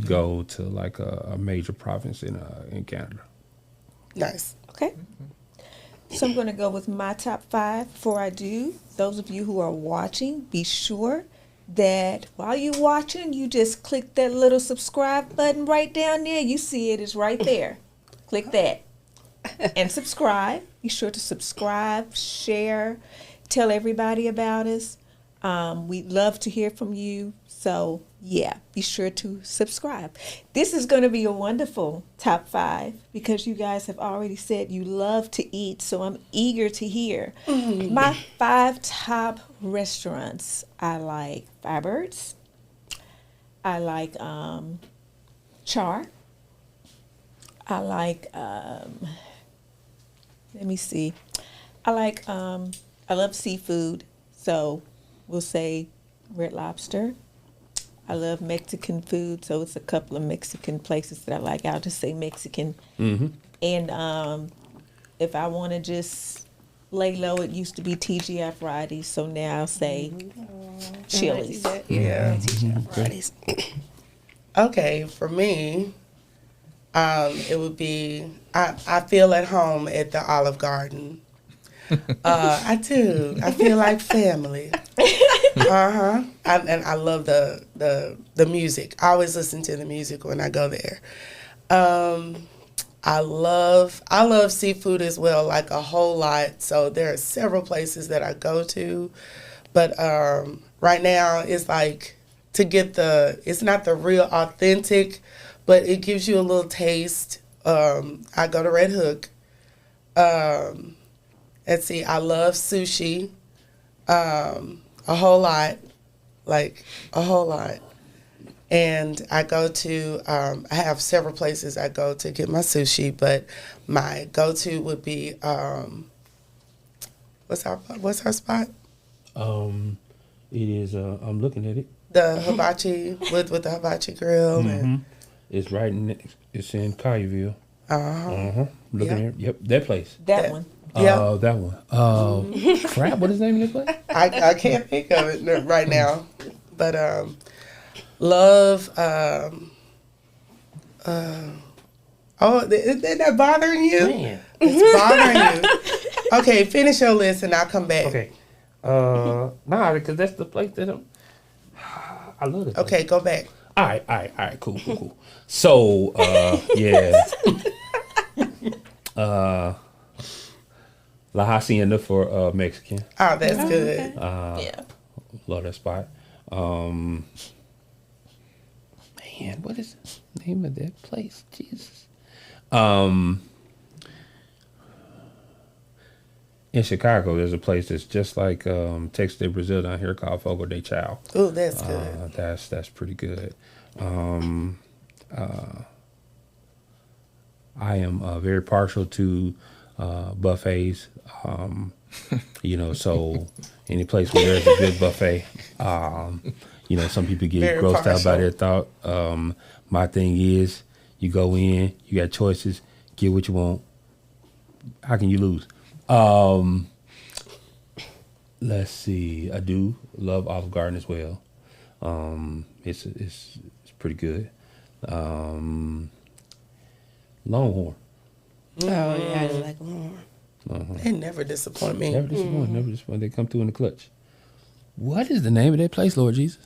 Speaker 5: go to like a major province in Canada.
Speaker 4: Nice.
Speaker 2: Okay. So I'm going to go with my top 5. Before I do, those of you who are watching, be sure that while you're watching, you just click that little subscribe button right down there. You see it is right there. Click that and subscribe. Be sure to subscribe, share, tell everybody about us. We'd love to hear from you. So, yeah, be sure to subscribe. This is going to be a wonderful top 5 because you guys have already said you love to eat. So I'm eager to hear. My 5 top restaurants. I like Firebirds. I like Char. I like, let me see. I love seafood. So we'll say Red Lobster. I love Mexican food, so it's a couple of Mexican places that I like. I'll just say Mexican.
Speaker 5: Mm-hmm.
Speaker 2: And if I want to just lay low, it used to be TGI Fridays, so now I'll say Chili's.
Speaker 4: Yeah.
Speaker 3: Fridays.
Speaker 4: Okay, for me, it would be, I feel at home at the Olive Garden. I do. I feel like family. And I love the music. I always listen to the music when I go there. I love seafood as well, like a whole lot. So there are several places that I go to, but right now it's like to get it's not the real authentic, but it gives you a little taste. I go to Red Hook. Let's see, I love sushi, a whole lot, like a whole lot. And I go to, I have several places I go to get my sushi, but my go-to would be, what's our spot?
Speaker 5: It is. I'm looking at it.
Speaker 4: The hibachi with the hibachi grill. And,
Speaker 5: It's right next. It's in Collierville. Looking
Speaker 4: Yeah.
Speaker 5: at it. Yep, that place.
Speaker 2: That one.
Speaker 4: Yeah.
Speaker 5: That one. Crap. What is the name of that place?
Speaker 4: I can't think of it right now, but love. Isn't that bothering you?
Speaker 5: Man.
Speaker 4: It's bothering you. Okay, finish your list and I'll come back.
Speaker 5: Okay. Nah, because that's the place that I love it.
Speaker 4: Okay, go back.
Speaker 5: All right. Cool. So, yeah. La Hacienda for Mexican.
Speaker 4: Oh, that's good.
Speaker 2: Yeah.
Speaker 5: Love that spot. Man, what is the name of that place? Jesus. In Chicago, there's a place that's just like Texas de Brazil down here called Fogo de Chao.
Speaker 4: Oh, that's good.
Speaker 5: That's pretty good. I am very partial to buffets. So any place where there's a good buffet, some people get
Speaker 4: Very
Speaker 5: grossed out by
Speaker 4: partial.
Speaker 5: their thought. My thing is, you go in, you got choices, get what you want, how can you lose? Let's see. I do love Olive Garden as well. It's pretty good. Longhorn.
Speaker 3: Oh yeah, I like Longhorn.
Speaker 4: They never disappoint me.
Speaker 5: Never disappoint. Never disappoint. They come through in the clutch. What is the name of that place, Lord Jesus?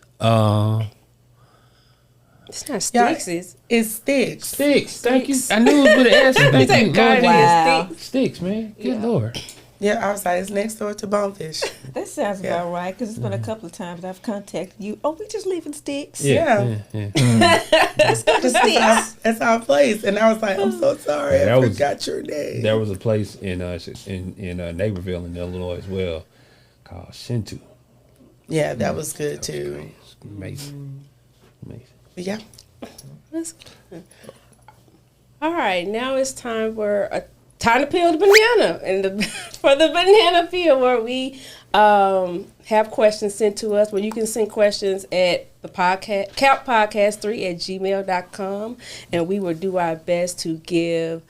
Speaker 3: It's not
Speaker 4: Yeah,
Speaker 3: Sticks.
Speaker 4: it's Sticks.
Speaker 5: Sticks. Thank you. I knew it was with an S. Thank you.
Speaker 3: God,
Speaker 2: Wow.
Speaker 5: Sticks, man. Good Lord.
Speaker 4: Yeah, I was like, it's next door to Bonefish.
Speaker 2: That sounds
Speaker 4: Yeah.
Speaker 2: about right, because it's been a couple of times I've contacted you. Oh, we just leaving Sticks.
Speaker 4: Yeah.
Speaker 2: Let's go to Sticks.
Speaker 4: That's our place. And I was like, I'm so sorry.
Speaker 5: Yeah,
Speaker 4: I
Speaker 5: that was-
Speaker 4: forgot your name.
Speaker 5: There was a place in Naperville in Illinois as well called Shintu.
Speaker 4: Yeah, that was good too.
Speaker 5: It's amazing. Amazing.
Speaker 4: But yeah.
Speaker 3: That's good. All right, now it's time for time to peel the banana, and for the banana peel, where we have questions sent to us. Where you can send questions at the podcast cappodcast3@gmail.com, and we will do our best to give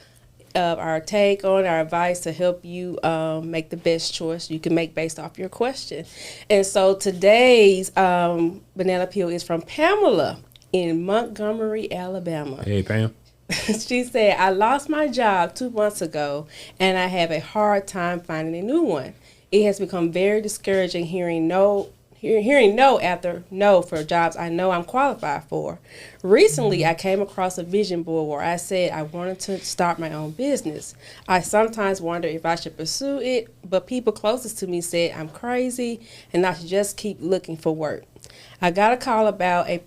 Speaker 3: our take on our advice to help you make the best choice you can make based off your question. And so today's banana peel is from Pamela in Montgomery, Alabama.
Speaker 5: Hey, Pam.
Speaker 3: She said, I lost my job 2 months ago, and I have a hard time finding a new one. It has become very discouraging hearing no after no for jobs I know I'm qualified for. Recently, I came across a vision board where I said I wanted to start my own business. I sometimes wonder if I should pursue it, but people closest to me said I'm crazy and I should just keep looking for work. I got a call about a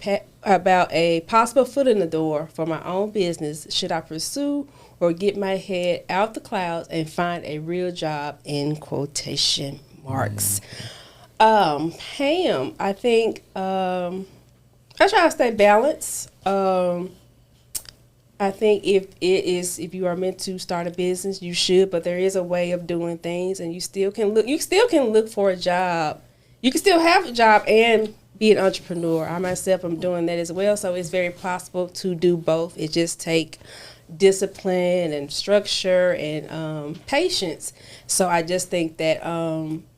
Speaker 3: possible foot in the door for my own business. Should I pursue or get my head out the clouds and find a real job, in quotation marks? Pam, I think I try to stay balanced. I think if you are meant to start a business, you should, but there is a way of doing things, and you still can look for a job. You can still have a job and be an entrepreneur. I myself am doing that as well, so it's very possible to do both. It just take discipline and structure and patience. So I just think that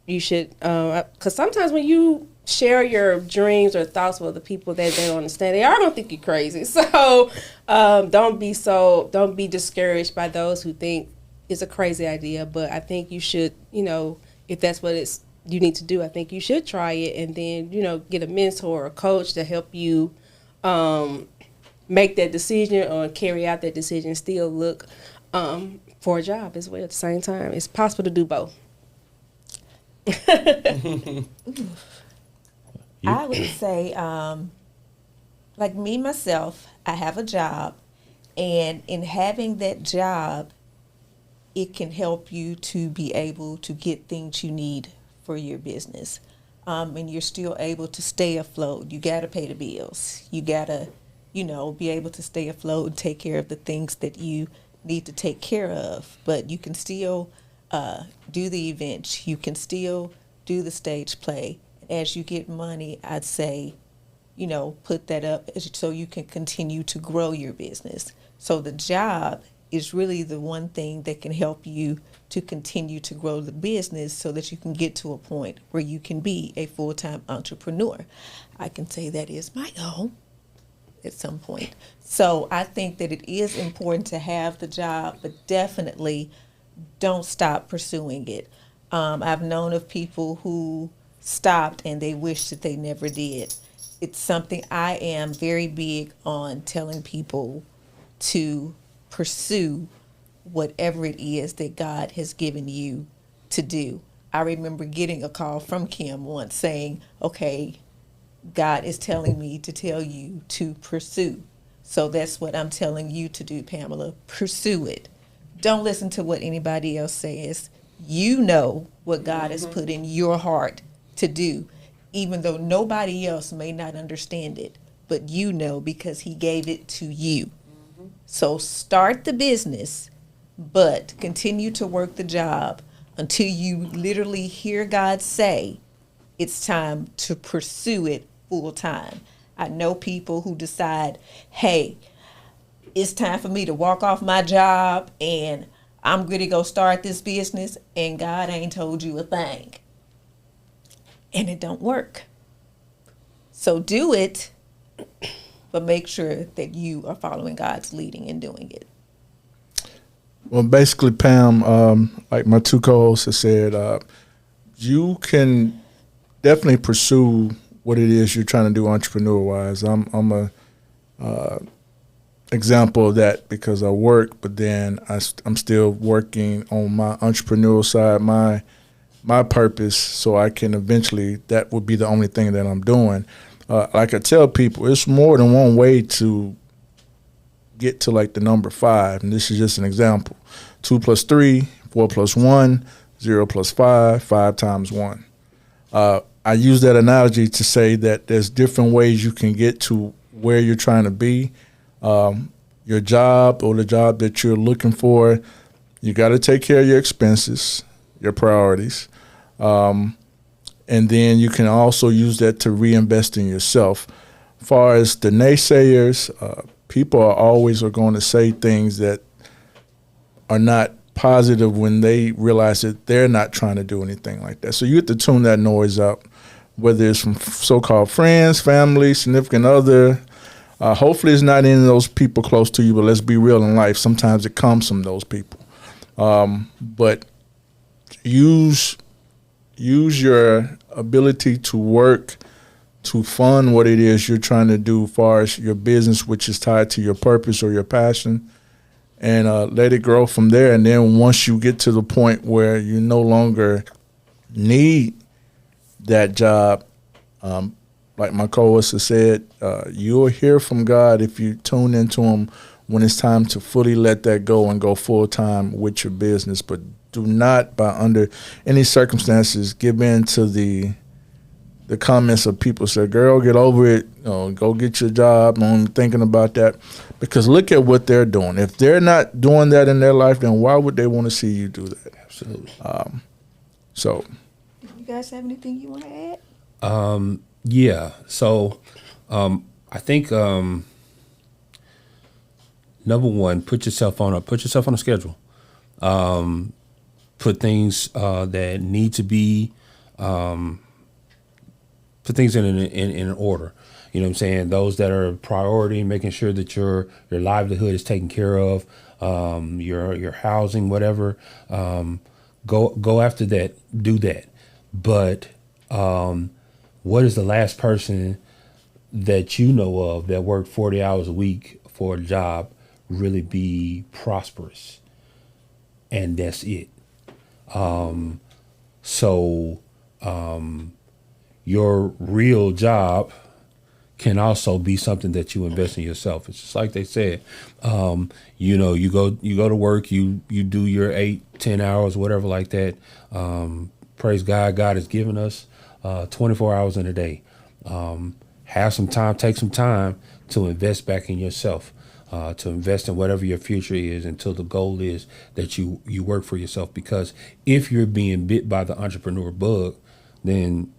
Speaker 3: you should, because sometimes when you share your dreams or thoughts with other people that they don't understand, they are gonna think you're crazy. So don't be discouraged by those who think it's a crazy idea. But I think you should, if that's what you need to do, I think you should try it, and then get a mentor or a coach to help you make that decision or carry out that decision. Still look for a job as well at the same time. It's possible to do both.
Speaker 2: I would say, like me, myself, I have a job, and in having that job, it can help you to be able to get things you need for your business. And you're still able to stay afloat. You got to pay the bills. You got to, be able to stay afloat and take care of the things that you need to take care of. But you can still do the events. You can still do the stage play. As you get money, I'd say, put that up so you can continue to grow your business. So the job is really the one thing that can help you to continue to grow the business so that you can get to a point where you can be a full-time entrepreneur. I can say that is my goal at some point. So I think that it is important to have the job, but definitely don't stop pursuing it. I've known of people who stopped and they wish that they never did. It's something I am very big on telling people to pursue whatever it is that God has given you to do. I remember getting a call from Kim once saying, okay, God is telling me to tell you to pursue. So that's what I'm telling you to do, Pamela. Pursue it. Don't listen to what anybody else says. You know what God has put in your heart to do, even though nobody else may not understand it, but you know because he gave it to you. So start the business, but continue to work the job until you literally hear God say it's time to pursue it full time. I know people who decide, hey, it's time for me to walk off my job and I'm going to go start this business and God ain't told you a thing. And it don't work. So do it, but make sure that you are following God's leading and doing it.
Speaker 1: Well, basically, Pam, like my two co-hosts have said, you can definitely pursue what it is you're trying to do entrepreneur-wise. I'm a example of that because I work, but then I'm still working on my entrepreneurial side, my purpose, so I can eventually, that would be the only thing that I'm doing. Like I tell people, it's more than one way to get to like the number 5, and this is just an example. 2 plus 3, 4 plus 1, 0 plus 5, 5 times 1. I use that analogy to say that there's different ways you can get to where you're trying to be. Your job or the job that you're looking for, you got to take care of your expenses, your priorities. And then you can also use that to reinvest in yourself. As far as the naysayers, people are always going to say things that are not positive when they realize that they're not trying to do anything like that. So you have to tune that noise out, whether it's from so-called friends, family, significant other. Hopefully it's not any of those people close to you, but let's be real in life. Sometimes it comes from those people. But use your ability to work to fund what it is you're trying to do as far as your business, which is tied to your purpose or your passion, and let it grow from there. And then once you get to the point where you no longer need that job, like my co-host has said, you'll hear from God if you tune into him when it's time to fully let that go and go full-time with your business. But do not, by under any circumstances, give in to the comments of people say, girl, get over it, go get your job. I'm thinking about that. Because look at what they're doing. If they're not doing that in their life, then why would they want to see you do that?
Speaker 5: Absolutely.
Speaker 1: So,
Speaker 2: You guys have anything you want to add?
Speaker 5: Yeah. So, I think number one, put yourself on a schedule. Put things that need to be put things in order. You know what I'm saying? Those that are a priority, making sure that your livelihood is taken care of, your housing, whatever. Go after that. Do that. But what is the last person that you know of that worked 40 hours a week for a job really be prosperous? And that's it. Your real job can also be something that you invest in yourself. It's just like they said, you go to work, you do your 8-10 hours, whatever like that. Praise God. God has given us 24 hours in a day. Have some time, take some time to invest back in yourself, to invest in whatever your future is until the goal is that you work for yourself. Because if you're being bit by the entrepreneur bug, then,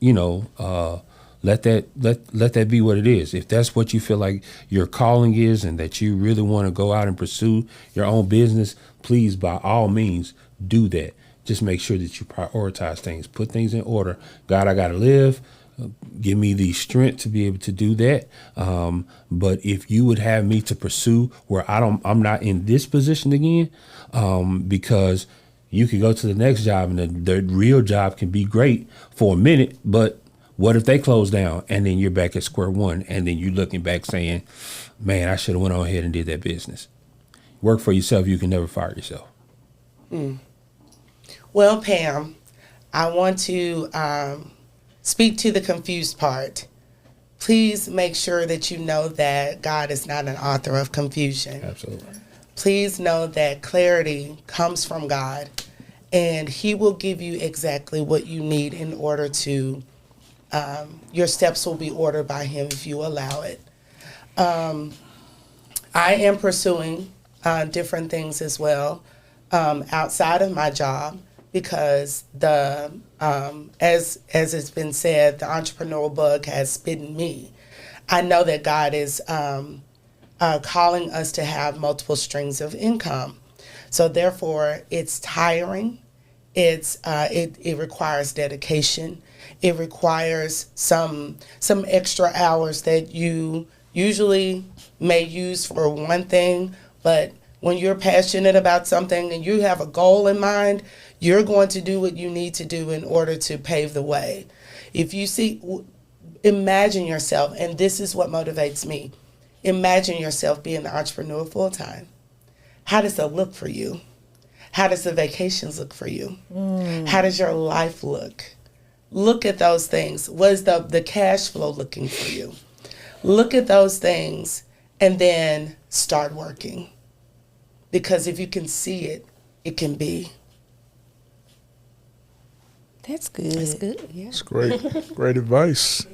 Speaker 5: let that be what it is. If that's what you feel like your calling is and that you really want to go out and pursue your own business, please, by all means, do that. Just make sure that you prioritize things, put things in order. God, I got to live. Give me the strength to be able to do that. But if you would have me to pursue where I'm not in this position again, because you could go to the next job and the real job can be great for a minute, but what if they close down and then you're back at square one and then you're looking back saying, man, I should have went on ahead and did that business. Work for yourself. You can never fire yourself.
Speaker 4: Well, Pam, I want to speak to the confused part. Please make sure that you know that God is not an author of confusion.
Speaker 5: Absolutely.
Speaker 4: Please know that clarity comes from God, and he will give you exactly what you need in order to, your steps will be ordered by him if you allow it. I am pursuing different things as well outside of my job, because as it's been said, the entrepreneurial bug has bitten me. I know that God is calling us to have multiple streams of income. So therefore, it's tiring. It requires dedication. It requires some extra hours that you usually may use for one thing, but when you're passionate about something and you have a goal in mind, you're going to do what you need to do in order to pave the way. If you see, imagine yourself, and this is what motivates me. Imagine yourself being an entrepreneur full time. How does that look for you? How does the vacations look for you? How does your life look? Look at those things. What is the cash flow looking for you? Look at those things and then start working. Because if you can see it, it can be.
Speaker 3: That's good. That's good. Yeah.
Speaker 1: It's great. Great advice.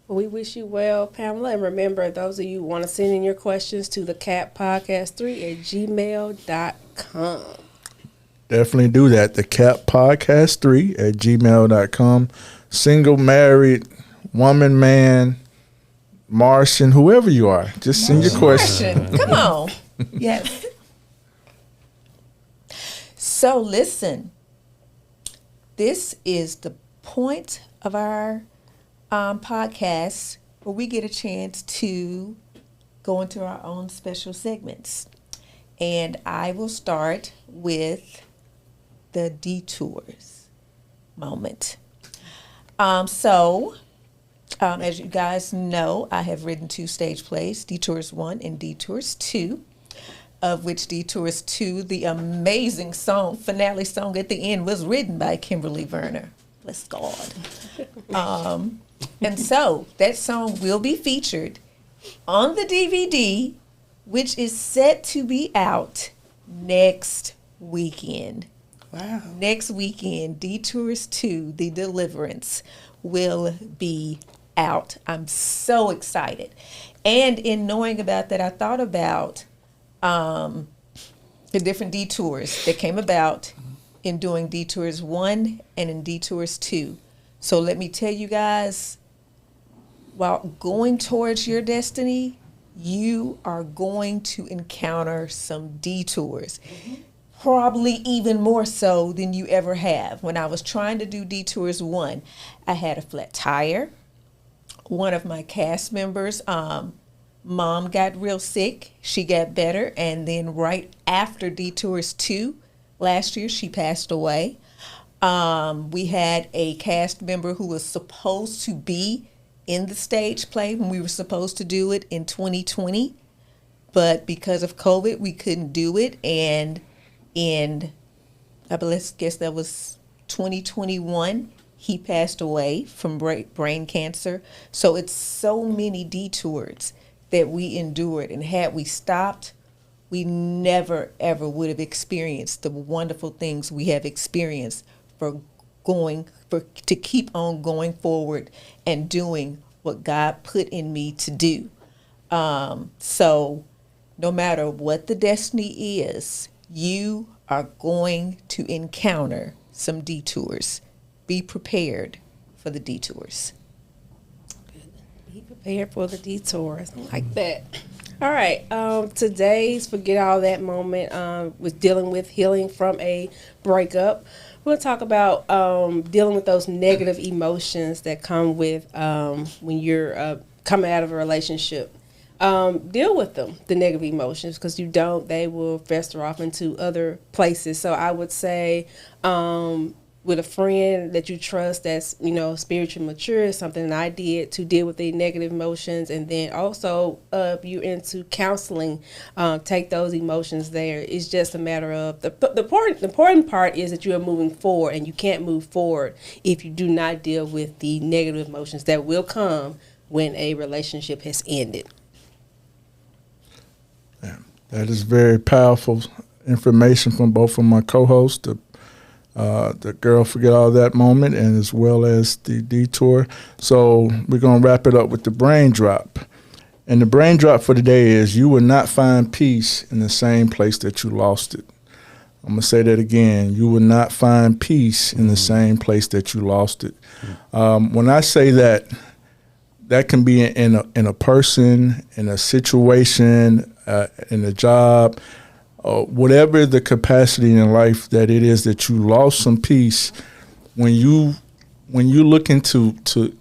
Speaker 3: Well, we wish you well, Pamela. And remember, those of you who want to send in your questions to the cappodcast3@gmail.com.
Speaker 1: Definitely do that. The cappodcast3@gmail.com. Single, married, woman, man, Martian, whoever you are. Just send your question.
Speaker 2: Come on.
Speaker 4: Yes.
Speaker 2: So listen, this is the point of our podcast where we get a chance to go into our own special segments. And I will start with the detours moment. As you guys know, I have written 2 stage plays, Detours 1 and Detours 2, of which Detours 2, the amazing song, finale song at the end, was written by Kimberly Verner. Bless God. And so that song will be featured on the DVD, which is set to be out next weekend.
Speaker 4: Wow.
Speaker 2: Next weekend, Detours 2, The Deliverance, will be out. I'm so excited. And in knowing about that, I thought about the different detours that came about in doing Detours 1 and in Detours 2. So let me tell you guys, while going towards your destiny, you are going to encounter some detours. Probably even more so than you ever have. When I was trying to do Detours 1, I had a flat tire. One of my cast members, mom got real sick. She got better. And then right after Detours 2, last year, she passed away. We had a cast member who was supposed to be in the stage play when we were supposed to do it in 2020. But because of COVID, we couldn't do it. And in, I guess that was 2021, he passed away from brain cancer. So it's so many detours that we endured. And had we stopped, we never, ever would have experienced the wonderful things we have experienced to keep on going forward and doing what God put in me to do. So no matter what the destiny is, you are going to encounter some detours. Be prepared for the detours.
Speaker 3: Be prepared for the detours. I like that. All right. Today's Forget All That moment was dealing with healing from a breakup. We're going to talk about dealing with those negative emotions that come with when you're coming out of a relationship. Deal with them, the negative emotions, because they will fester off into other places. So I would say with a friend that you trust that's, spiritually mature is something that I did to deal with the negative emotions. And then also if you're into counseling, take those emotions there. It's just a matter of the important part is that you are moving forward, and you can't move forward if you do not deal with the negative emotions that will come when a relationship has ended.
Speaker 1: That is very powerful information from both of my co-hosts, the girl Forget All That moment, and as well as the detour. So we're going to wrap it up with the brain drop. And the brain drop for today is you will not find peace in the same place that you lost it. I'm going to say that again. You will not find peace in the same place that you lost it. When I say that, that can be in a person, in a situation, in a job, whatever the capacity in life that it is that you lost some peace, when you looking to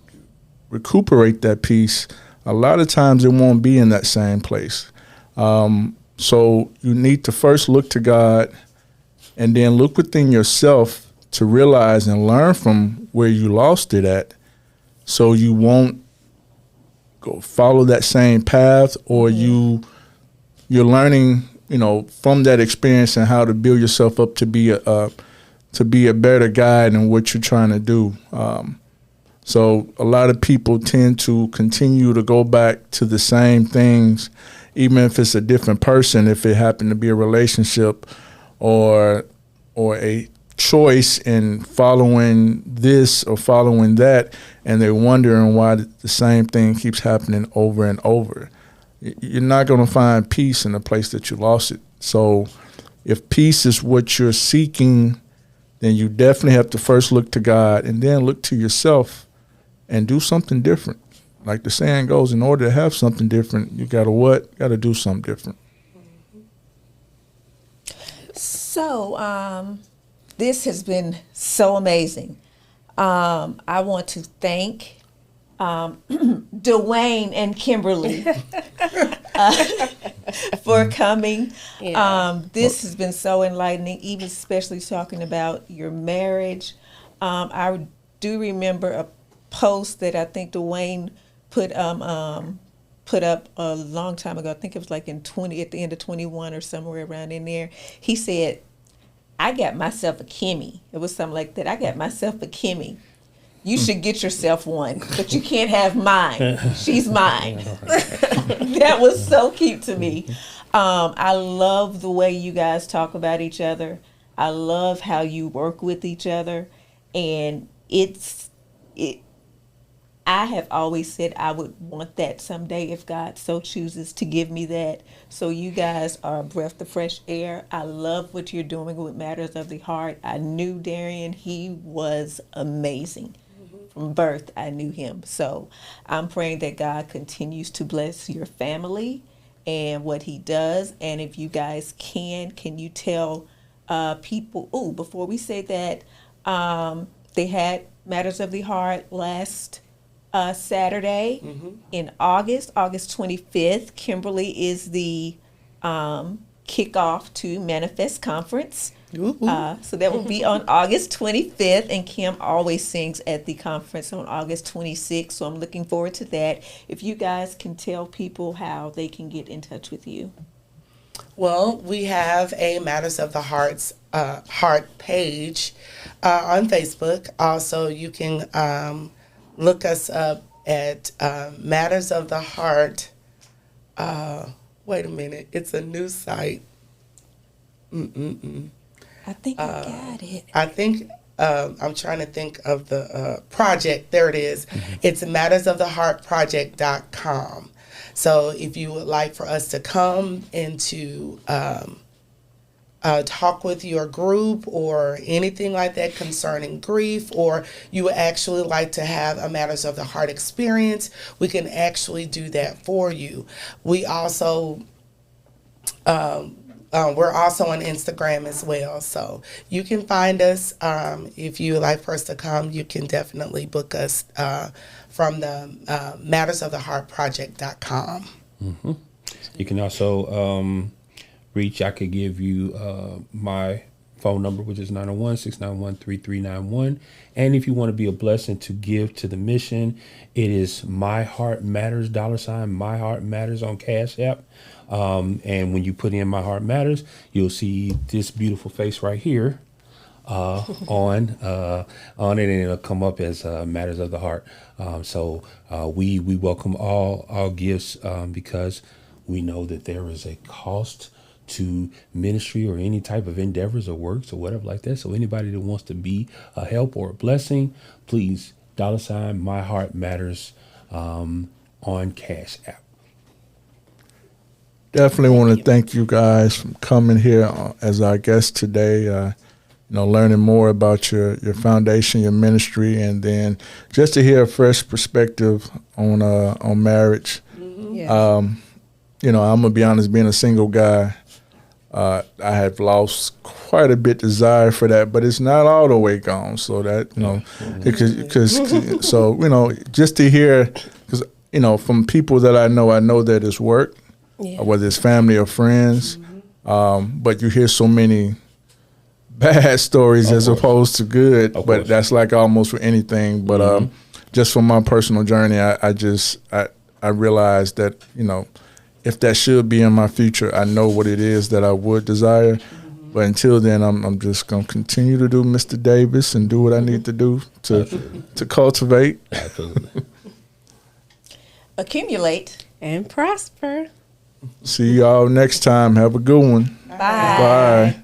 Speaker 1: recuperate that peace, a lot of times it won't be in that same place. So you need to first look to God, and then look within yourself to realize and learn from where you lost it at, so you won't go follow that same path, or you're learning, from that experience and how to build yourself up to be a better guide in what you're trying to do. So a lot of people tend to continue to go back to the same things, even if it's a different person, if it happened to be a relationship or a choice in following this or following that, and they're wondering why the same thing keeps happening over and over. You're not going to find peace in the place that you lost it. So if peace is what you're seeking, then you definitely have to first look to God, and then look to yourself and do something different. Like the saying goes, in order to have something different, you got to what? Got to do something different.
Speaker 2: So this has been so amazing. I want to thank Dwayne and Kimberly for coming.
Speaker 3: Yeah.
Speaker 2: This has been so enlightening, even especially talking about your marriage. I do remember a post that I think Dwayne put up a long time ago. I think it was like at the end of 21 or somewhere around in there. He said, I got myself a Kimmy. It was something like that. I got myself a Kimmy. You should get yourself one, but you can't have mine. She's mine. That was so cute to me. I love the way you guys talk about each other. I love how you work with each other. And I have always said I would want that someday if God so chooses to give me that. So you guys are a breath of fresh air. I love what you're doing with Matters of the Heart. I knew Darian. He was amazing. From birth, I knew him. So I'm praying that God continues to bless your family and what he does. And if you guys can you tell people, before we say that, they had Matters of the Heart last Saturday in August 25th. Kimberly is the kickoff to Manifest Conference. So that will be on August 25th, and Kim always sings at the conference on August 26th, so I'm looking forward to that. If you guys can tell people how they can get in touch with you.
Speaker 4: Well, we have a Matters of the Heart page on Facebook. Also, you can look us up at Matters of the Heart. Wait a minute, it's a new site.
Speaker 2: I think I got it.
Speaker 4: I think I'm trying to think of the project. There it is. It's mattersoftheheartproject.com. So if you would like for us to come and to talk with your group or anything like that concerning grief, or you would actually like to have a Matters of the Heart experience, we can actually do that for you. We also we're also on Instagram as well, so you can find us. If you would like for us to come, you can definitely book us from the mattersoftheheartproject.com.
Speaker 5: You can also reach. I could give you my phone number, which is 901-691-3391. And if you want to be a blessing to give to the mission, it is My Heart Matters, $ My Heart Matters on Cash App. And when you put in My Heart Matters, you'll see this beautiful face right here on it, and it'll come up as Matters of the Heart. So we welcome all gifts because we know that there is a cost to ministry or any type of endeavors or works or whatever like that. So anybody that wants to be a help or a blessing, please $ My Heart Matters on Cash App.
Speaker 1: Definitely want to thank you guys for coming here as our guest today. Learning more about your foundation, your ministry, and then just to hear a fresh perspective on marriage.
Speaker 3: Yes.
Speaker 1: I'm gonna be honest, being a single guy, I have lost quite a bit desire for that, but it's not all the way gone. So that, because so, just to hear, because, from people that I know that it's work, whether it's family or friends, but you hear so many bad stories as opposed to good, but that's like almost for anything. But just from my personal journey, I realized that, if that should be in my future, I know what it is that I would desire. But until then, I'm just going to continue to do Mr. Davis and do what I need to do to cultivate.
Speaker 5: Absolutely.
Speaker 2: Accumulate.
Speaker 3: And prosper.
Speaker 1: See y'all next time. Have a good one.
Speaker 2: Bye.
Speaker 1: Bye.